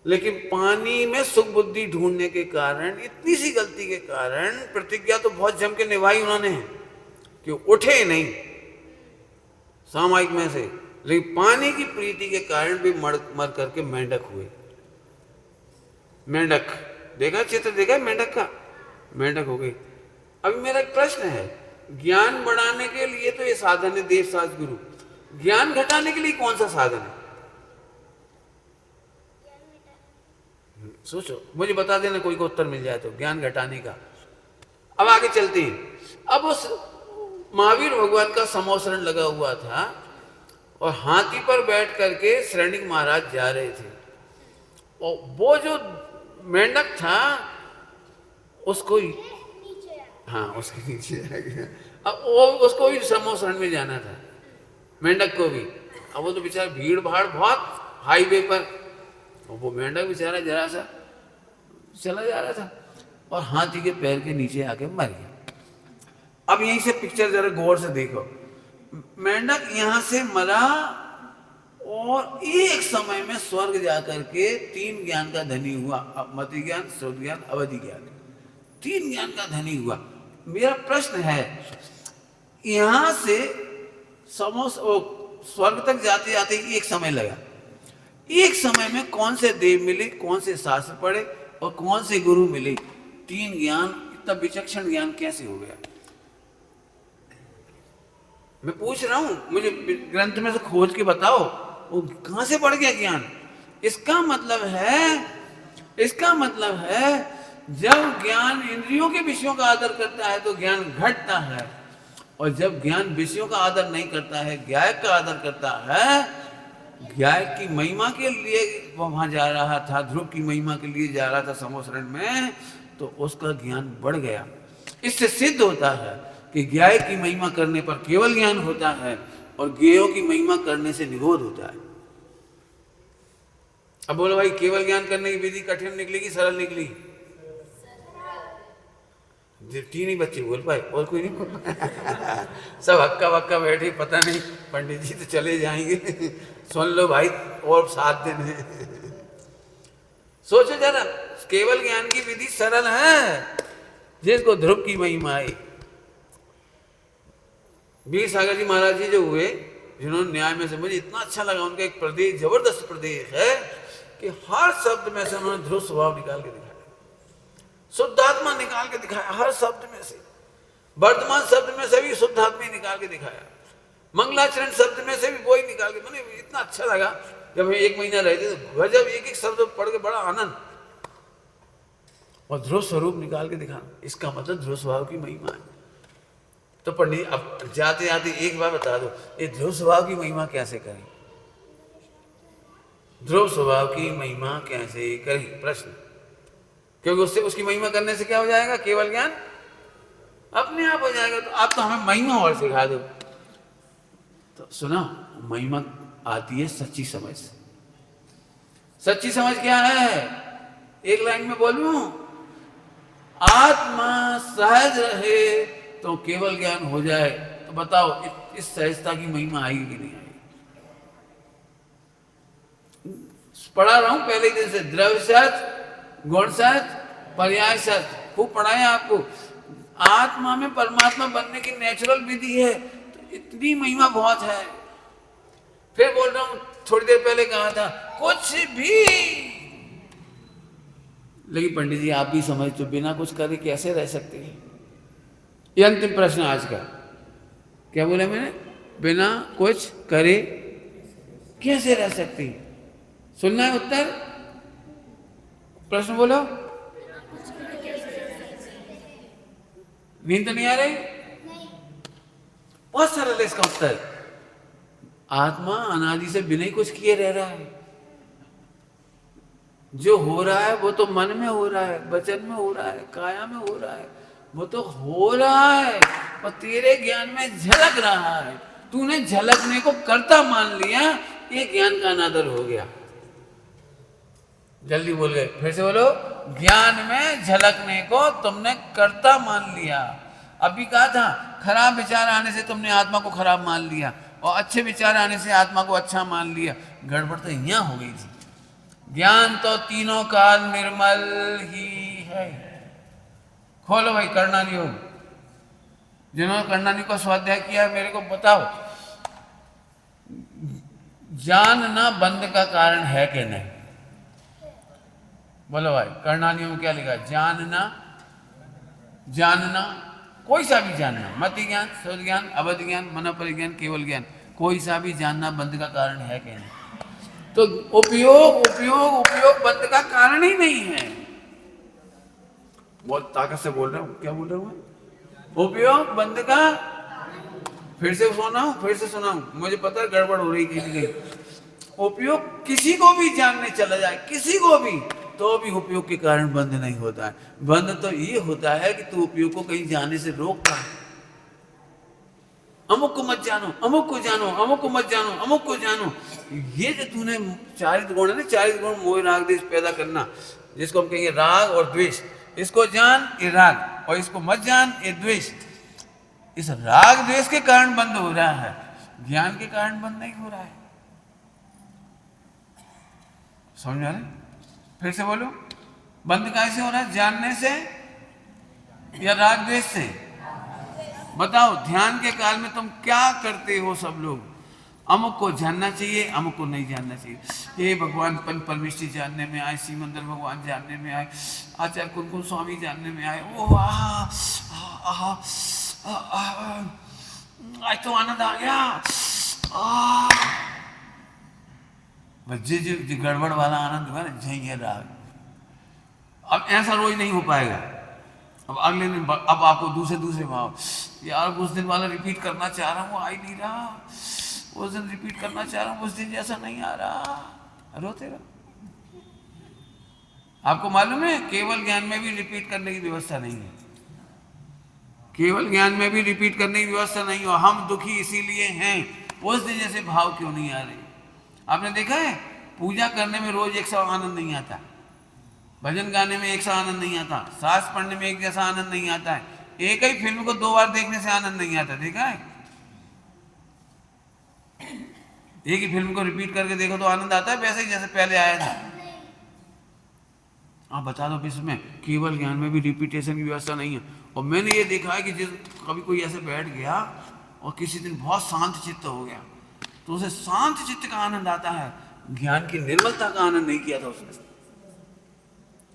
लेकिन पानी में सुख बुद्धि ढूंढने के कारण, इतनी सी गलती के कारण, प्रतिज्ञा तो बहुत जम के निभाई उन्होंने कि उठे नहीं सामायिक में से, लेकिन पानी की प्रीति के कारण भी मर करके मेंढक हुए। मेंढक देखा, चित्र देखा मेंढक का, मेंढक हो गई। अभी मेरा एक प्रश्न है, ज्ञान बढ़ाने के लिए तो ये साधन है देव शास्त्र गुरु, ज्ञान घटाने के लिए कौन सा साधन है? सोचो, मुझे बता देना, कोई को उत्तर मिल जाए तो, ज्ञान घटाने का। अब आगे चलते हैं। अब उस महावीर भगवान का समोसरण लगा हुआ था और हाथी पर बैठ करके श्रेणिक महाराज जा रहे थे, और वो जो मेंढक था उसको नीचे आ। हाँ उसके नीचे आ गया। अब वो उसको भी समोसरण में जाना था, मेंढक को भी। अब वो तो बेचारा भीड़ भाड़ बहुत हाईवे पर, और वो मेंढक बेचारा जरा सा चला जा रहा था और हाथी के पैर के नीचे आके मर गया। अब यहीं से पिक्चर जरा गौर से देखो, मेंढक यहां से मरा और एक समय में स्वर्ग जाकर के 3 ज्ञान का धनी हुआ, मति ज्ञान, श्रुत ज्ञान, अवधि ज्ञान, 3 ज्ञान का धनी हुआ। मेरा प्रश्न है, यहां से स्वर्ग तक जाते जाते एक समय लगा, एक समय में कौन से देव मिले, कौन से शास्त्र पढ़े और कौन से गुरु मिले? 3 ज्ञान, इतना विचक्षण ज्ञान कैसे हो गया? मैं पूछ रहा हूं, मुझे ग्रंथ में से खोज के बताओ वो कहां से बढ़ गया ज्ञान। इसका मतलब है जब ज्ञान इंद्रियों के विषयों का आदर करता है तो ज्ञान घटता है, और जब ज्ञान विषयों का आदर नहीं करता है, ज्ञायक का आदर करता है, ज्ञायक की महिमा के लिए वो वहां जा रहा था, ध्रुव की महिमा के लिए जा रहा था समोसरण में, तो उसका ज्ञान बढ़ गया। इससे सिद्ध होता है कि ज्ञायक की महिमा करने पर केवल ज्ञान होता है और ज्ञेयों की महिमा करने से निरोध होता है। अब बोलो भाई, केवल ज्ञान करने की विधि कठिन निकली कि सरल निकली? 3 ही बच्चे बोल पाए और कोई नहीं बोल पाए। सब हक्का बक्का बैठे, पता नहीं पंडित जी तो चले जाएंगे। सुन लो भाई, और 7 दिन है। सोचो जरा, केवल ज्ञान की विधि सरल है, जिसको ध्रुव की महिमा आई। वीर सागर जी महाराज जी जो हुए, जिन्होंने न्याय में से, मुझे इतना अच्छा लगा, उनका एक प्रदेश, जबरदस्त प्रदेश है कि हर शब्द में से उन्होंने ध्रुव स्वभाव निकाल के दिखाया, शुद्धात्मा निकाल के दिखाया, हर शब्द में से, वर्तमान शब्द में से भी शुद्धात्मा निकाल के दिखाया, मंगलाचरण शब्द में से भी वही निकाल के। मुझे इतना अच्छा लगा, जब हम 1 महीना रहते तो गजब, एक शब्द पढ़ के बड़ा आनंद, और ध्रुव स्वरूप निकाल के दिखाना, इसका मतलब ध्रुव स्वभाव की महिमा है। तो पंडित, अब जाते जाते एक बार बता दो, ये ध्रुव स्वभाव की महिमा कैसे करें? ध्रुव स्वभाव की महिमा कैसे करें? प्रश्न, क्योंकि उससे, उसकी महिमा करने से क्या हो जाएगा? केवल ज्ञान अपने आप हो जाएगा। तो आप तो हमें महिमा और सिखा दो। तो सुनो, महिमा आती है सच्ची समझ से। सच्ची समझ क्या है? एक लाइन में बोलूं, आत्मा सहज रहे तो केवल ज्ञान हो जाए। तो बताओ, इस सहजता की महिमा आएगी कि नहीं आएगी? पढ़ा रहा हूं पहले दिन से, द्रव्य सत्य, गुण सत्य, पर्याय सत्य, खूब पढ़ाया आपको। आत्मा में परमात्मा बनने की नेचुरल विधि है, तो इतनी महिमा बहुत है। फिर बोल रहा हूं, थोड़ी देर पहले कहा था कुछ भी, लेकिन पंडित जी आप भी समझ, तो बिना कुछ करे कैसे रह सकते हैं? ये अंतिम प्रश्न आज का। क्या बोला मैंने? बिना कुछ करे कैसे रह सकती? सुनना है उत्तर? प्रश्न बोलो। नींद तो नहीं आ रही? बहुत सरल है इसका उत्तर। आत्मा अनादि से बिना ही कुछ किए रह रहा है। जो हो रहा है वो तो मन में हो रहा है, वचन में हो रहा है, काया में हो रहा है, वो तो हो रहा है और तेरे ज्ञान में झलक रहा है। तूने झलकने को कर्ता मान लिया, ये ज्ञान का अनादर हो गया। जल्दी बोल गए, फिर से बोलो। ज्ञान में झलकने को तुमने कर्ता मान लिया। अभी कहा था, खराब विचार आने से तुमने आत्मा को खराब मान लिया और अच्छे विचार आने से आत्मा को अच्छा मान लिया। गड़बड़ तो यहाँ हो गई थी। ज्ञान तो तीनों काल निर्मल ही है। खोलो भाई कर्णानी योग, जिन्होंने कर्णानी को स्वाध्याय किया मेरे को बताओ, जानना बंद का कारण है कि नहीं? बोलो भाई, कर्णानी में क्या लिखा? जानना, कोई सा भी जानना, मति ज्ञान, श्रुत ज्ञान, अवधि ज्ञान, मनोपरिज्ञान, केवल ज्ञान, कोई सा भी जानना बंद का कारण है कि नहीं? तो उपयोग बंद का कारण ही नहीं है। बहुत ताकत से बोल रहा हूं। क्या बोल रहा हूं? उपयोग बंद का फिर से सुनाऊं, मुझे पता है गड़बड़ हो रही कहीं कहीं। उपयोग किसी को भी जानने चला जाए, किसी को भी, तो भी उपयोग के कारण बंद नहीं होता है। बंद तो ये होता है कि तू उपयोग को कहीं जाने से रोकता है। अमुक को मत जानो, अमुक को जानो, अमुक को मत जानो, अमुक को जानो। ये जो तूने चारित गुण है ना, चारित गुण मोह राग द्वेष पैदा करना, जिसको हम कहेंगे राग और द्वेष। इसको जान ये राग, और इसको मत जान ये द्वेष। इस राग द्वेष के कारण बंद हो रहा है, ज्ञान के कारण बंद नहीं हो रहा है। समझ आ रहे? फिर से बोलो, बंद कैसे हो रहा है? जानने से या राग द्वेष से? बताओ, ध्यान के काल में तुम क्या करते हो सब लोग? अमुक को जानना चाहिए, अमुक को नहीं जानना चाहिए। हे भगवान परमेश्वर जानने में आए, सिमंदर भगवान जानने में आए, आचार्य कुनकुन स्वामी जानने में आए। ओ आज तो आनंद आ गया। बच्चे जो गड़बड़ वाला आनंद हुआ ना, जय है राग। अब ऐसा रोज नहीं हो पाएगा। अब अगले दिन अब आपको दूसरे भाव, यार उस दिन वाला रिपीट करना चाह रहा हूँ, आ ही नहीं रहा। उस दिन रिपीट करना चाह रहा हूँ, उस दिन जैसा नहीं आ रहा, रोते रहो। आपको मालूम है, केवल ज्ञान में भी रिपीट करने की व्यवस्था नहीं है। केवल ज्ञान में भी रिपीट करने की व्यवस्था नहीं हो। हम दुखी इसीलिए हैं, उस दिन जैसे भाव क्यों नहीं आ रहे? आपने देखा है, पूजा करने में रोज एक सा आनंद नहीं आता, भजन गाने में एक सा आनंद नहीं आता, शास्त्र पढ़ने में एक जैसा आनंद नहीं आता है, एक ही फिल्म को 2 बार देखने से आनंद नहीं आता। देखा है? एक ही फिल्म को रिपीट करके देखो तो आनंद आता है वैसे ही जैसे पहले आया था। आप बता दो, विश्व में केवल ज्ञान में भी रिपीटेशन की व्यवस्था नहीं है। और मैंने ये देखा है कि जिस कभी कोई ऐसे बैठ गया और किसी दिन बहुत शांत चित्त हो गया, तो उसे शांत चित्त का आनंद आता है, ज्ञान की निर्मलता का आनंद नहीं किया था उसने।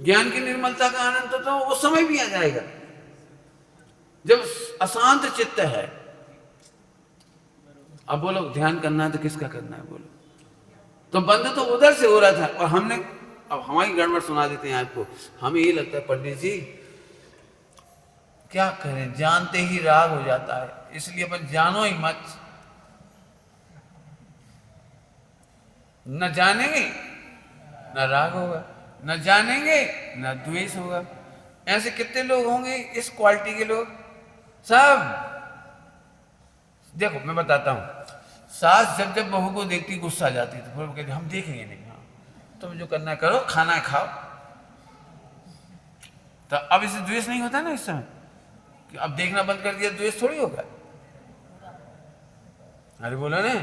ज्ञान की निर्मलता का आनंद तो उस समय भी आ जाएगा जब अशांत चित्त है। अब बोलो, ध्यान करना है तो किसका करना है? बोलो। तो बंद तो उधर से हो रहा था, और हमने, अब हमारी गड़बड़ सुना देते हैं आपको। हमें ये लगता है पंडित जी क्या करें, जानते ही राग हो जाता है, इसलिए अपन जानो ही मत। न जानेंगे न राग होगा, न जानेंगे न द्वेष होगा। ऐसे कितने लोग होंगे इस क्वालिटी के लोग? सब। देखो मैं बताता हूं, सास जब जब बहू को देखती गुस्सा आ जाती तो फिर वो कहती हम देखेंगे नहीं, हाँ तुम जो करना है करो, खाना है खाओ। तो अब इसे द्वेष नहीं होता ना इस समय, कि अब देखना बंद कर दिया, द्वेष थोड़ी होगा। अरे बोलो ना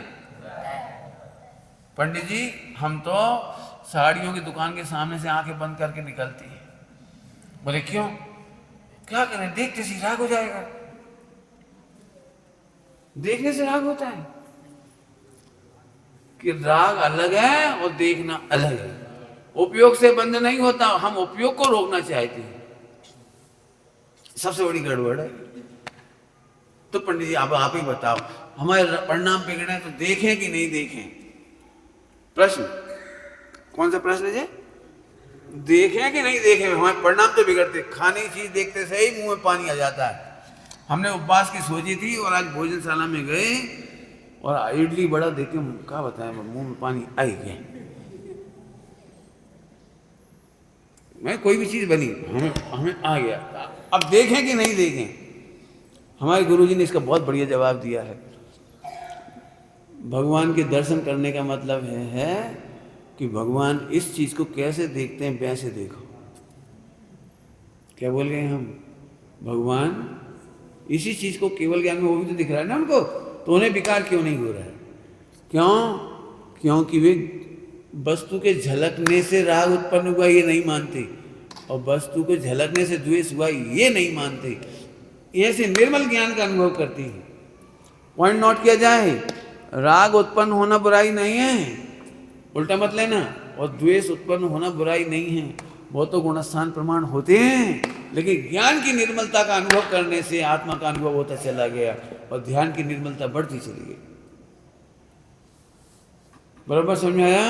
पंडित जी, हम तो साड़ियों की दुकान के सामने से आंखें बंद करके निकलती है। बोले क्यों? क्या करें, देखते से राग हो जाएगा। देखने से राग होता है कि राग अलग है और देखना अलग है। उपयोग से बंद नहीं होता, हम उपयोग को रोकना चाहते हैं, सबसे बड़ी गड़बड़ है। तो पंडित जी आप ही बताओ, हमारे परिणाम बिगड़े तो देखें कि नहीं देखें? प्रश्न कौन सा प्रश्न है? देखें कि नहीं देखें? हमारे परिणाम तो बिगड़ते। खाने की चीज देखते से ही मुंह में पानी आ जाता है। हमने उपवास की सोची थी और आज भोजनशाला में गए और इडली बड़ा देख के क्या बताएं, मुंह में पानी आ ही गया। मैं कोई भी चीज बनी हमें आ गया। अब देखें कि नहीं देखें? हमारे गुरुजी ने इसका बहुत बढ़िया जवाब दिया है। भगवान के दर्शन करने का मतलब है कि भगवान इस चीज को कैसे देखते हैं वैसे देखो। क्या बोल गए हम? भगवान इसी चीज को केवल ज्ञान में, वो भी तो दिख रहा है ना उनको, तो उन्हें विकार क्यों नहीं हो रहा है? क्यों? क्योंकि वे वस्तु के झलकने से राग उत्पन्न हुआ ये नहीं मानते, और वस्तु को झलकने से द्वेष हुआ ये नहीं मानते। ऐसे निर्मल ज्ञान का अनुभव करती है। पॉइंट नोट किया जाए, राग उत्पन्न होना बुराई नहीं है, उल्टा मत लेना, और द्वेष उत्पन्न होना बुराई नहीं है। वो तो गुणस्थान प्रमाण होते हैं, लेकिन ज्ञान की निर्मलता का अनुभव करने से आत्मा का अनुभव होता चला गया और ध्यान की निर्मलता बढ़ती चली गई। बराबर समझ में आया?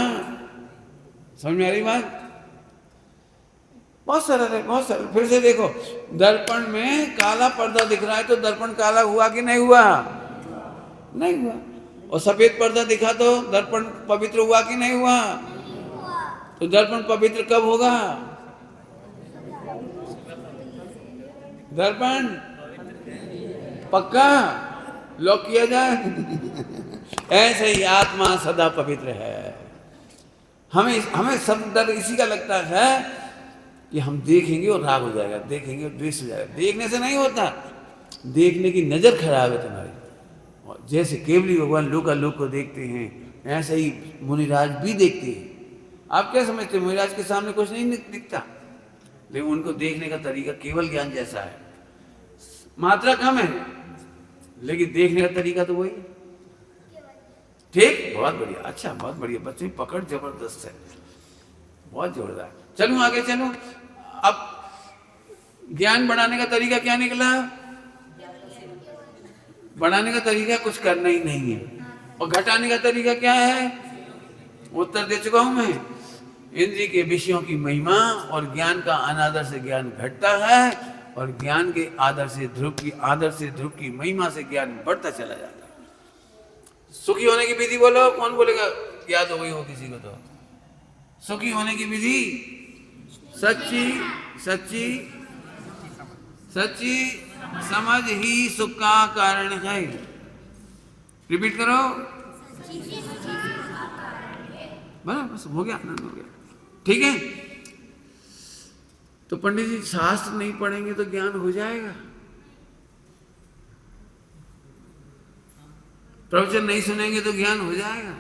समझ में आ रही बात? बहुत सरल है, बहुत सरल। फिर से देखो, दर्पण में काला पर्दा दिख रहा है तो दर्पण काला हुआ कि नहीं हुआ? नहीं हुआ। और सफेद पर्दा दिखा तो दर्पण पवित्र हुआ कि नहीं हुआ? तो दर्पण पवित्र कब होगा? दर्पण पक्का लॉक किया जाए। ऐसे ही आत्मा सदा पवित्र है। हमें हमें सब डर इसी का लगता है कि हम देखेंगे और राग हो जाएगा, देखेंगे और द्वेष हो जाएगा। देखने से नहीं होता, देखने की नजर खराब है तुम्हारी। और जैसे केवली भगवान लोक को देखते हैं, ऐसे ही मुनिराज भी देखते हैं। आप क्या समझते हैं? मुनिराज के सामने कुछ नहीं दिखता, लेकिन उनको देखने का तरीका केवल ज्ञान जैसा है, मात्रा कम है, लेकिन देखने का तरीका तो वही है। ठीक, बहुत बढ़िया, अच्छा, बहुत बढ़िया। बच्चे पकड़ जबरदस्त है, बहुत जोरदार। चलो आगे चलो। अब ज्ञान बढ़ाने का तरीका क्या निकला? बढ़ाने का तरीका कुछ करना ही नहीं है। और घटाने का तरीका क्या है? उत्तर दे चुका हूं मैं। इंद्रिय के विषयों की महिमा और ज्ञान का अनादर से ज्ञान घटता है, और ज्ञान के आदर से ध्रुव की महिमा से ज्ञान बढ़ता चला जाता है। सुखी होने की विधि बोलो, कौन बोलेगा? याद हो गई हो किसी को तो? सुखी होने की विधि सच्ची सच्ची सच्ची समझ ही सुख का कारण है। रिपीट करो। बस हो गया, आनंद हो गया। ठीक है, तो पंडित जी शास्त्र नहीं पढ़ेंगे तो ज्ञान हो जाएगा? प्रवचन नहीं सुनेंगे तो ज्ञान हो जाएगा?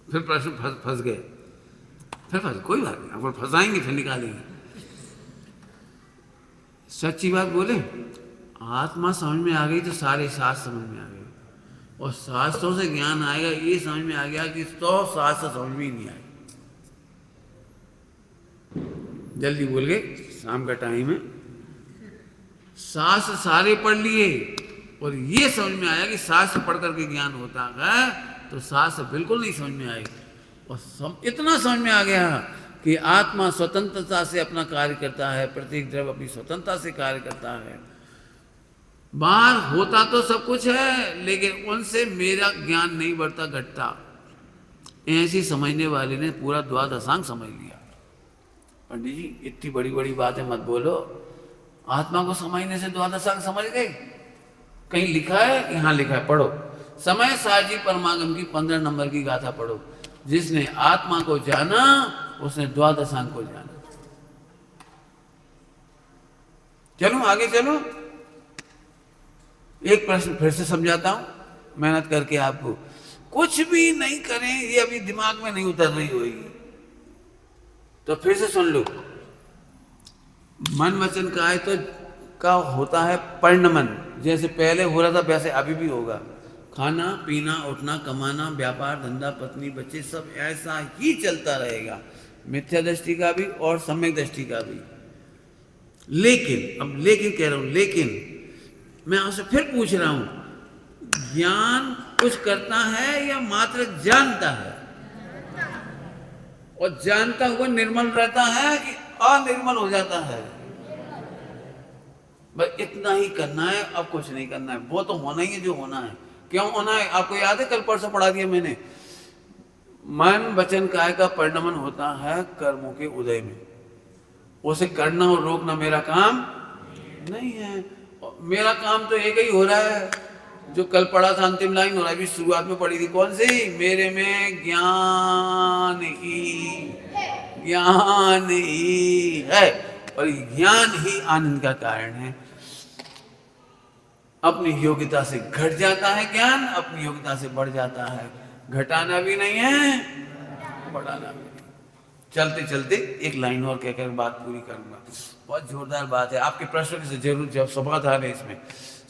फिर प्रश्न फंस गए, फिर फंस, कोई बात नहीं, आपको फंसाएंगे फिर निकालेंगे। सच्ची बात बोले, आत्मा समझ में आ गई तो सारे शास्त्र समझ में आ गए, और शास्त्रों से ज्ञान आएगा ये समझ में आ गया कि 100 शास्त्र समझ में ही नहीं आए। जल्दी बोल गए, शाम का टाइम है। शास्त्र सारे पढ़ लिए और ये समझ में आया कि शास्त्र पढ़ करके ज्ञान होता है, तो शास्त्र बिल्कुल नहीं समझ में आए। और इतना समझ में आ गया कि आत्मा स्वतंत्रता से अपना कार्य करता है, प्रत्येक द्रव्य अपनी स्वतंत्रता से कार्य करता है। बाहर होता तो सब कुछ है, लेकिन उनसे मेरा ज्ञान नहीं बढ़ता, घटता। ऐसी समझने वाले ने पूरा द्वादशांग समझ लिया। पंडित जी इतनी बड़ी बड़ी बातें मत बोलो, आत्मा को समझने से द्वादशांग समझ गए? कहीं लिखा है? यहाँ लिखा है, पढ़ो। समय साजी परमागम की 15 नंबर की गाथा पढ़ो। जिसने आत्मा को जाना उसने द्वादशांग को जाना। चलो आगे चलो। एक प्रश्न फिर से समझाता हूं, मेहनत करके आपको। कुछ भी नहीं करें, ये अभी दिमाग में नहीं उतर रही होगी तो फिर से सुन लो। मन वचन काय तो का होता है परिणमन। जैसे पहले हो रहा था वैसे अभी भी होगा। खाना पीना उठना कमाना व्यापार धंधा पत्नी बच्चे सब ऐसा ही चलता रहेगा, मिथ्या दृष्टि का भी और सम्यक दृष्टि का भी। लेकिन अब लेकिन कह रहा हूं, लेकिन मैं आपसे फिर पूछ रहा हूं, ज्ञान कुछ करता है या मात्र जानता है? और जानता हुआ निर्मल रहता है कि अनिर्मल हो जाता है? बस इतना ही करना है, अब कुछ नहीं करना है। वो तो होना ही है जो होना है। क्यों होना है? आपको याद है कल परसों पढ़ा दिया मैंने। मन वचन काय का परिणमन होता है कर्मों के उदय में। उसे करना और रोकना मेरा काम नहीं है। मेरा काम तो एक ही हो रहा है, जो कल पढ़ा था अंतिम लाइन, हो रहा है शुरुआत में पढ़ी थी, कौन सी? मेरे में ज्ञान ही है, और ज्ञान ही आनंद का कारण है। अपनी योग्यता से घट जाता है ज्ञान, अपनी योग्यता से बढ़ जाता है। घटाना भी नहीं है, बढ़ाना भी नहीं। चलते चलते एक लाइन और कहकर बात पूरी करूंगा। बहुत जोरदार बात है, आपके प्रश्न से जरूर जब समाधान है इसमें।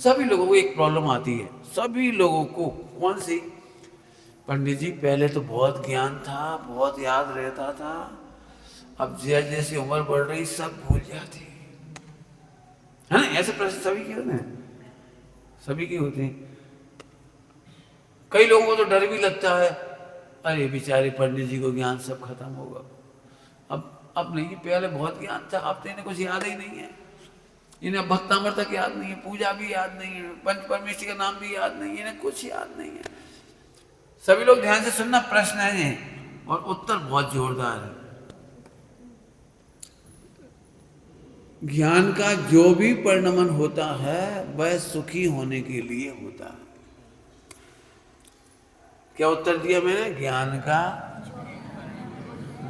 सभी लोगों को एक प्रॉब्लम आती है, सभी लोगों को। कौन सी? पंडित जी पहले तो बहुत ज्ञान था, बहुत याद रहता था, अब जैसे जैसे उम्र बढ़ रही सब भूल जाते है ना? ऐसे प्रश्न सभी के होते हैं, सभी के होते हैं। कई लोगों को तो डर भी लगता है, अरे बेचारे पंडित जी को ज्ञान सब खत्म होगा। अब नहीं, पहले बहुत ज्ञान था, अब तो इन्हें कुछ याद ही नहीं है। इन्हें भक्तामृतक याद नहीं है, पूजा भी याद नहीं है, पंच परमेश्वर का नाम भी याद नहीं है, इन्हें कुछ याद नहीं है। सभी लोग ध्यान से सुनना, प्रश्न है ये और उत्तर बहुत जोरदार है। ज्ञान का जो भी परिणमन होता है वह सुखी होने के लिए होता है। क्या उत्तर दिया मैंने? ज्ञान का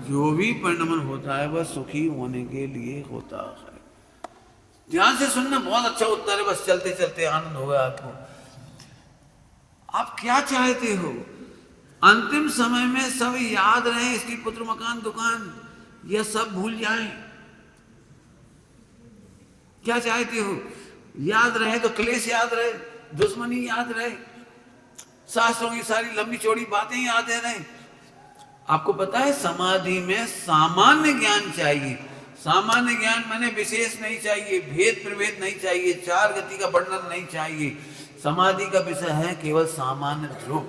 जो भी परिणमन होता है वह सुखी होने के लिए होता है। ध्यान से सुनना, बहुत अच्छा उत्तर है, बस चलते चलते आनंद होगा आपको। आप क्या चाहते हो? अंतिम समय में सब याद रहे, स्त्री पुत्र मकान दुकान, यह सब भूल जाएं। क्या चाहते हो? याद रहे तो क्लेश याद रहे, दुश्मनी याद रहे, शास्त्रों की सारी लंबी चौड़ी बातें याद रहे। आपको पता है समाधि में सामान्य ज्ञान चाहिए। सामान्य ज्ञान माने विशेष नहीं चाहिए, भेद प्रभेद नहीं चाहिए, चार गति का वर्णन नहीं चाहिए। समाधि का विषय है केवल सामान्य ध्रुव,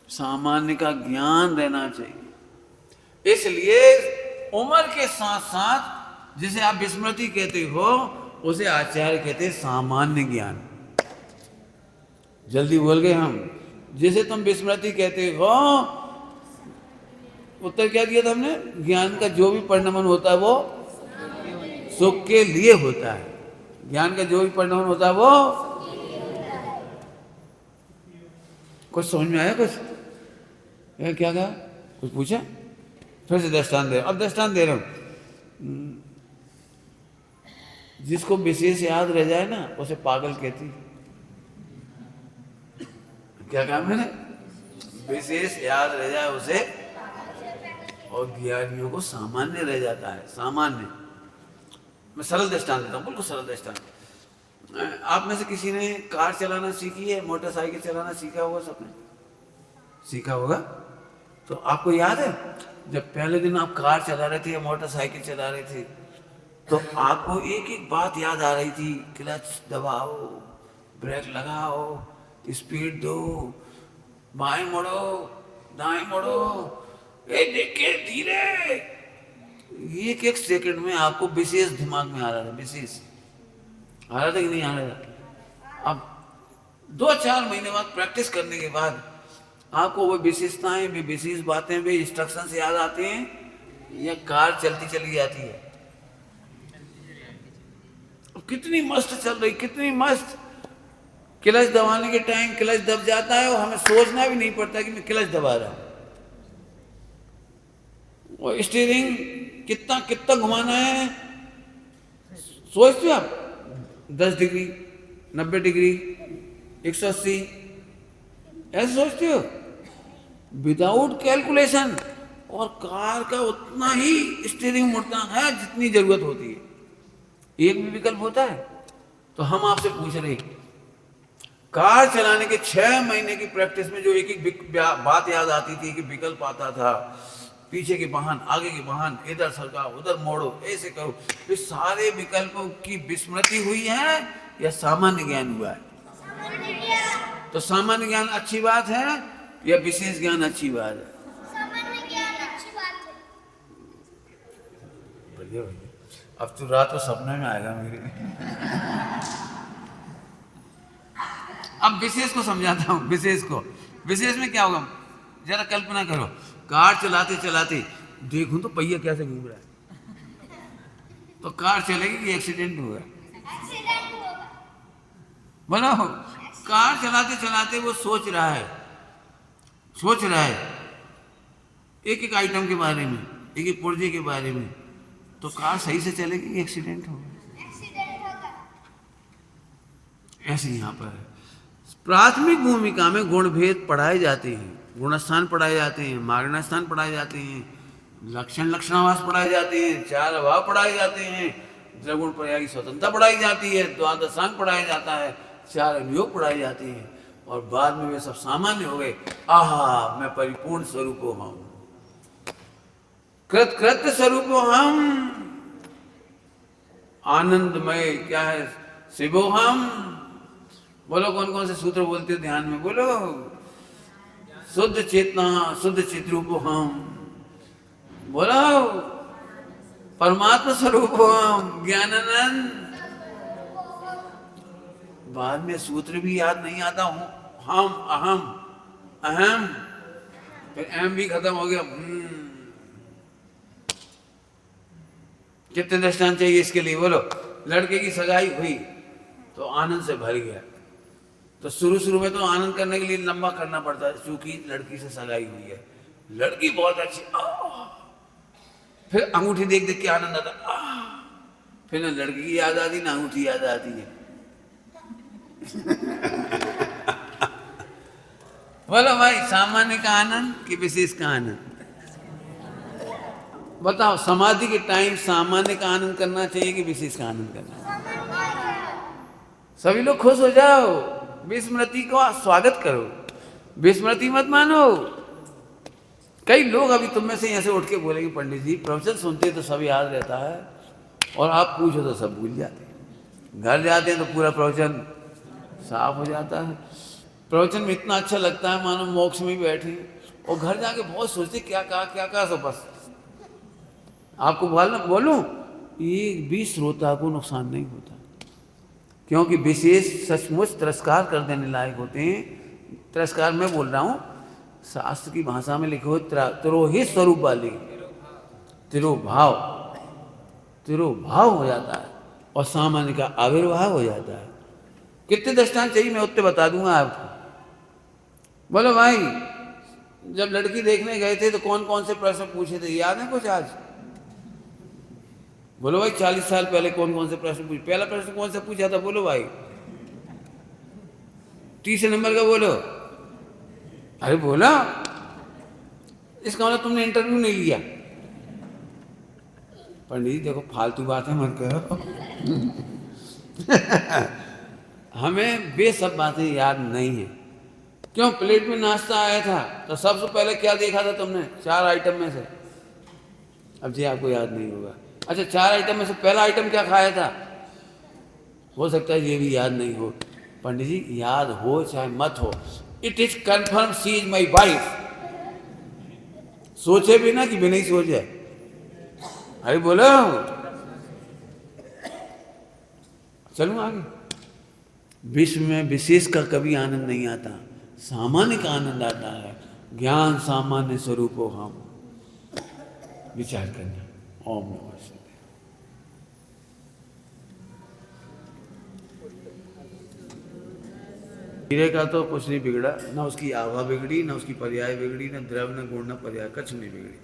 सामान्य का ज्ञान रहना चाहिए। इसलिए उम्र के साथ साथ जिसे आप विस्मृति कहते हो उसे आचार्य कहते हैं सामान्य ज्ञान। जल्दी बोल गए हम। जिसे तुम विस्मृति कहते हो, उत्तर क्या दिया था हमने? ज्ञान का जो भी परिणमन होता है वो सुख के लिए होता है। ज्ञान का जो भी परिणमन होता है वो कुछ समझ में आया? कुछ क्या कहा? कुछ पूछा? फिर से दृष्टांत दे, अब दृष्टांत दे रहा हूं। जिसको विशेष याद रह जाए ना उसे पागल कहती। क्या कहा मैंने? विशेष याद रह जाए उसे, और ज्ञानियों को सामान्य रह जाता है। सामान्य, मैं सरल दृष्टांत देता हूँ, बिल्कुल सरल दृष्टांत। आप में से किसी ने कार चलाना सीखी है, मोटरसाइकिल चलाना सीखा होगा? सबने सीखा होगा। तो आपको याद है जब पहले दिन आप कार चला रहे थे या मोटरसाइकिल चला रहे थे तो आपको एक एक बात याद आ रही थी, क्लच दबाओ, ब्रेक लगाओ, स्पीड दो, बाएं मुड़ो, दाएं मुड़ो, देखिए धीरे। एक एक सेकंड में आपको विशेष दिमाग में आ रहा था। विशेष आ रहा था कि नहीं आ रहा था? अब 2-4 महीने बाद प्रैक्टिस करने के बाद आपको वो विशेषताएं, भी विशेष बातें, भी इंस्ट्रक्शंस याद आते हैं या कार चलती चली जाती है। कितनी मस्त चल रही, कितनी मस्त। क्लच दबाने के टाइम क्लच दब जाता है और हमें सोचना भी नहीं पड़ता कि मैं क्लच दबा रहा हूं। और स्टीयरिंग कितना कितना घुमाना है सोचते हो आप? 10 डिग्री, 90 डिग्री, 180, ऐसे सोचते हो विदाउट कैलकुलेशन। और कार का उतना ही स्टीयरिंग मुड़ता है जितनी जरूरत होती है। एक भी विकल्प होता है? तो हम आपसे पूछ रहे, कार चलाने के 6 महीने की प्रैक्टिस में जो एक एक बात याद आती थी, कि विकल्प आता था, पीछे के वाहन, आगे के वाहन, इधर सरकाओ, उधर मोड़ो, ऐसे करो, ये सारे विकल्पों की विस्मृति हुई है या सामान्य ज्ञान हुआ है? तो सामान्य ज्ञान अच्छी बात है या विशेष ज्ञान अच्छी बात है? सामान्य ज्ञान अच्छी बात है। बढ़िया भैया, अब तो रात को सपने में आएगा मेरे। अब विशेष को समझाता हूँ। विशेष में क्या होगा, जरा कल्पना करो, कार चलाते चलाते देखूं तो पहिया कैसे घूम रहा है, तो कार चलेगी कि एक्सीडेंट होगा? एक्सीडेंट होगा। बोलो, कार चलाते चलाते वो सोच रहा है एक एक आइटम के बारे में, एक एक पुर्जे के बारे में, तो कार सही से चलेगी कि एक्सीडेंट होगा? एक्सीडेंट होगा। ऐसे यहाँ पर है। प्राथमिक भूमिका में गुण भेद पढ़ाए जाते हैं, गुणस्थान पढ़ाए जाते हैं, मार्गस्थान पढ़ाए जाते हैं, लक्षण लक्षणावास पढ़ाए जाते हैं, 4 अभाव पढ़ाए जाते हैं, द्रगुण पर्याय की स्वतंत्रता पढ़ाई जाती है, द्वादशांग पढ़ाया जाता है, 4 अभियोग पढ़ाए जाते हैं, और बाद में वे सब सामान्य हो गए। आहा, मैं परिपूर्ण स्वरूप हम, कृत स्वरूप हम, आनंदमय क्या है, शिवो हम। बोलो कौन कौन से सूत्र बोलते हो ध्यान में? बोलो, शुद्ध चेतना, शुद्ध चित्रूप हम। बोलो, परमात्मा स्वरूप हम ज्ञानानंद। बाद में सूत्र भी याद नहीं आता हूं, हम अहम अहम, फिर अहम भी खत्म हो गया। कितने दृष्टांत चाहिए इसके लिए बोलो। लड़के की सगाई हुई तो आनंद से भर गया। तो शुरू में तो आनंद करने के लिए लंबा करना पड़ता है, क्योंकि लड़की से सगाई हुई है, लड़की बहुत अच्छी, फिर अंगूठी देख देख के आनंद आता, फिर ना लड़की की याद आती ना अंगूठी याद आती है। बोलो भाई, सामान्य का आनंद कि विशेष का आनंद? बताओ, समाधि के टाइम सामान्य का आनंद करना चाहिए कि विशेष का आनंद करना? सभी लोग खुश हो जाओ, विस्मृति को स्वागत करो, विस्मृति मत मानो। कई लोग अभी तुम में से ऐसे उठ के बोलेंगे, पंडित जी प्रवचन सुनते तो सब याद रहता है और आप पूछो तो सब भूल जाते हैं। घर जाते हैं तो पूरा प्रवचन साफ हो जाता है। प्रवचन में इतना अच्छा लगता है मानो मोक्ष में बैठे, और घर जाके बहुत सोचते क्या कहा। सो बस आपको बोलूं, ये भी श्रोता को नुकसान नहीं होता, क्योंकि विशेष सचमुच तिरस्कार कर देने लायक होते हैं। तिरस्कार मैं बोल रहा हूं, शास्त्र की भाषा में लिखे हो तिरोहित स्वरूप वाले, तिरोभाव हो जाता है और सामान्य का आविर्भाव हो जाता है। कितने दृष्टांत चाहिए मैं उतने बता दूंगा आपको। बोलो भाई, जब लड़की देखने गए थे तो कौन कौन से प्रश्न पूछे थे, याद है कुछ आज? बोलो भाई, 40 साल पहले कौन कौन से प्रश्न पूछे? पहला प्रश्न कौन सा पूछा था? बोलो भाई, तीसरे नंबर का बोलो। अरे बोला, इसका मतलब तुमने इंटरव्यू नहीं लिया। पंडित जी देखो, फालतू बातें मत करो। हमें वे सब बातें याद नहीं है। क्यों? प्लेट में नाश्ता आया था तो सबसे पहले क्या देखा था तुमने? 4 आइटम में से। अब जी आपको याद नहीं होगा। अच्छा, 4 आइटम में से पहला आइटम क्या खाया था? हो सकता है ये भी याद नहीं हो। पंडित जी याद हो चाहे मत हो, it is confirm she is my wife. सोचे भी ना कि भी नहीं सोचे। अरे बोलो, चलूं आगे। विश्व में विशेष का कभी आनंद नहीं आता, सामान्य का आनंद आता है। ज्ञान सामान्य स्वरूप हो हम। विचार करना। ओम नमः शिवाय। हीरे का तो कुछ नहीं बिगड़ा, ना उसकी आभा बिगड़ी, ना उसकी पर्याय बिगड़ी, ना द्रव्य, ना गुण, ना पर्याय, कुछ नहीं बिगड़ी।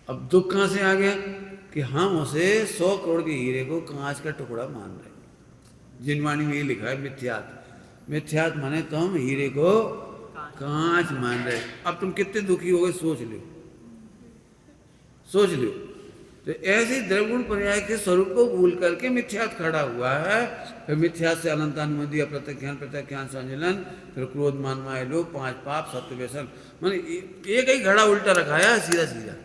अब दुख कहाँ से आ गया कि हम उसे 100 करोड़ के हीरे को कांच का टुकड़ा मान रहे। जिनवाणी में ये लिखा है मिथ्यात। मिथ्यात माने तुम हीरे को कांच मान रहे। अब तुम कितने दुखी हो गए सोच लो। तो ऐसे द्रव्य गुण पर्याय के स्वरूप को भूल करके मिथ्यात खड़ा हुआ है। फिर मिथ्यात से अनंतानुमति, प्रत्यज्ञान संजलन, फिर क्रोध, मान, माया, लोभ, 5 पाप, सत्य, व्यसन, माने एक ही घड़ा उल्टा रखाया है, सीधा।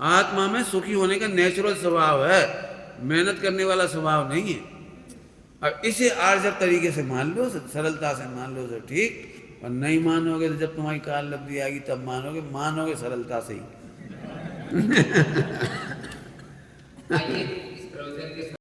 आत्मा में सुखी होने का नेचुरल स्वभाव है, मेहनत करने वाला स्वभाव नहीं है। अब इसे आर्जब तरीके से मान लो, सरलता से मान लो तो ठीक, और नहीं मानोगे तो जब तुम्हारी काल लब्धि आएगी तब मानोगे सरलता से ही।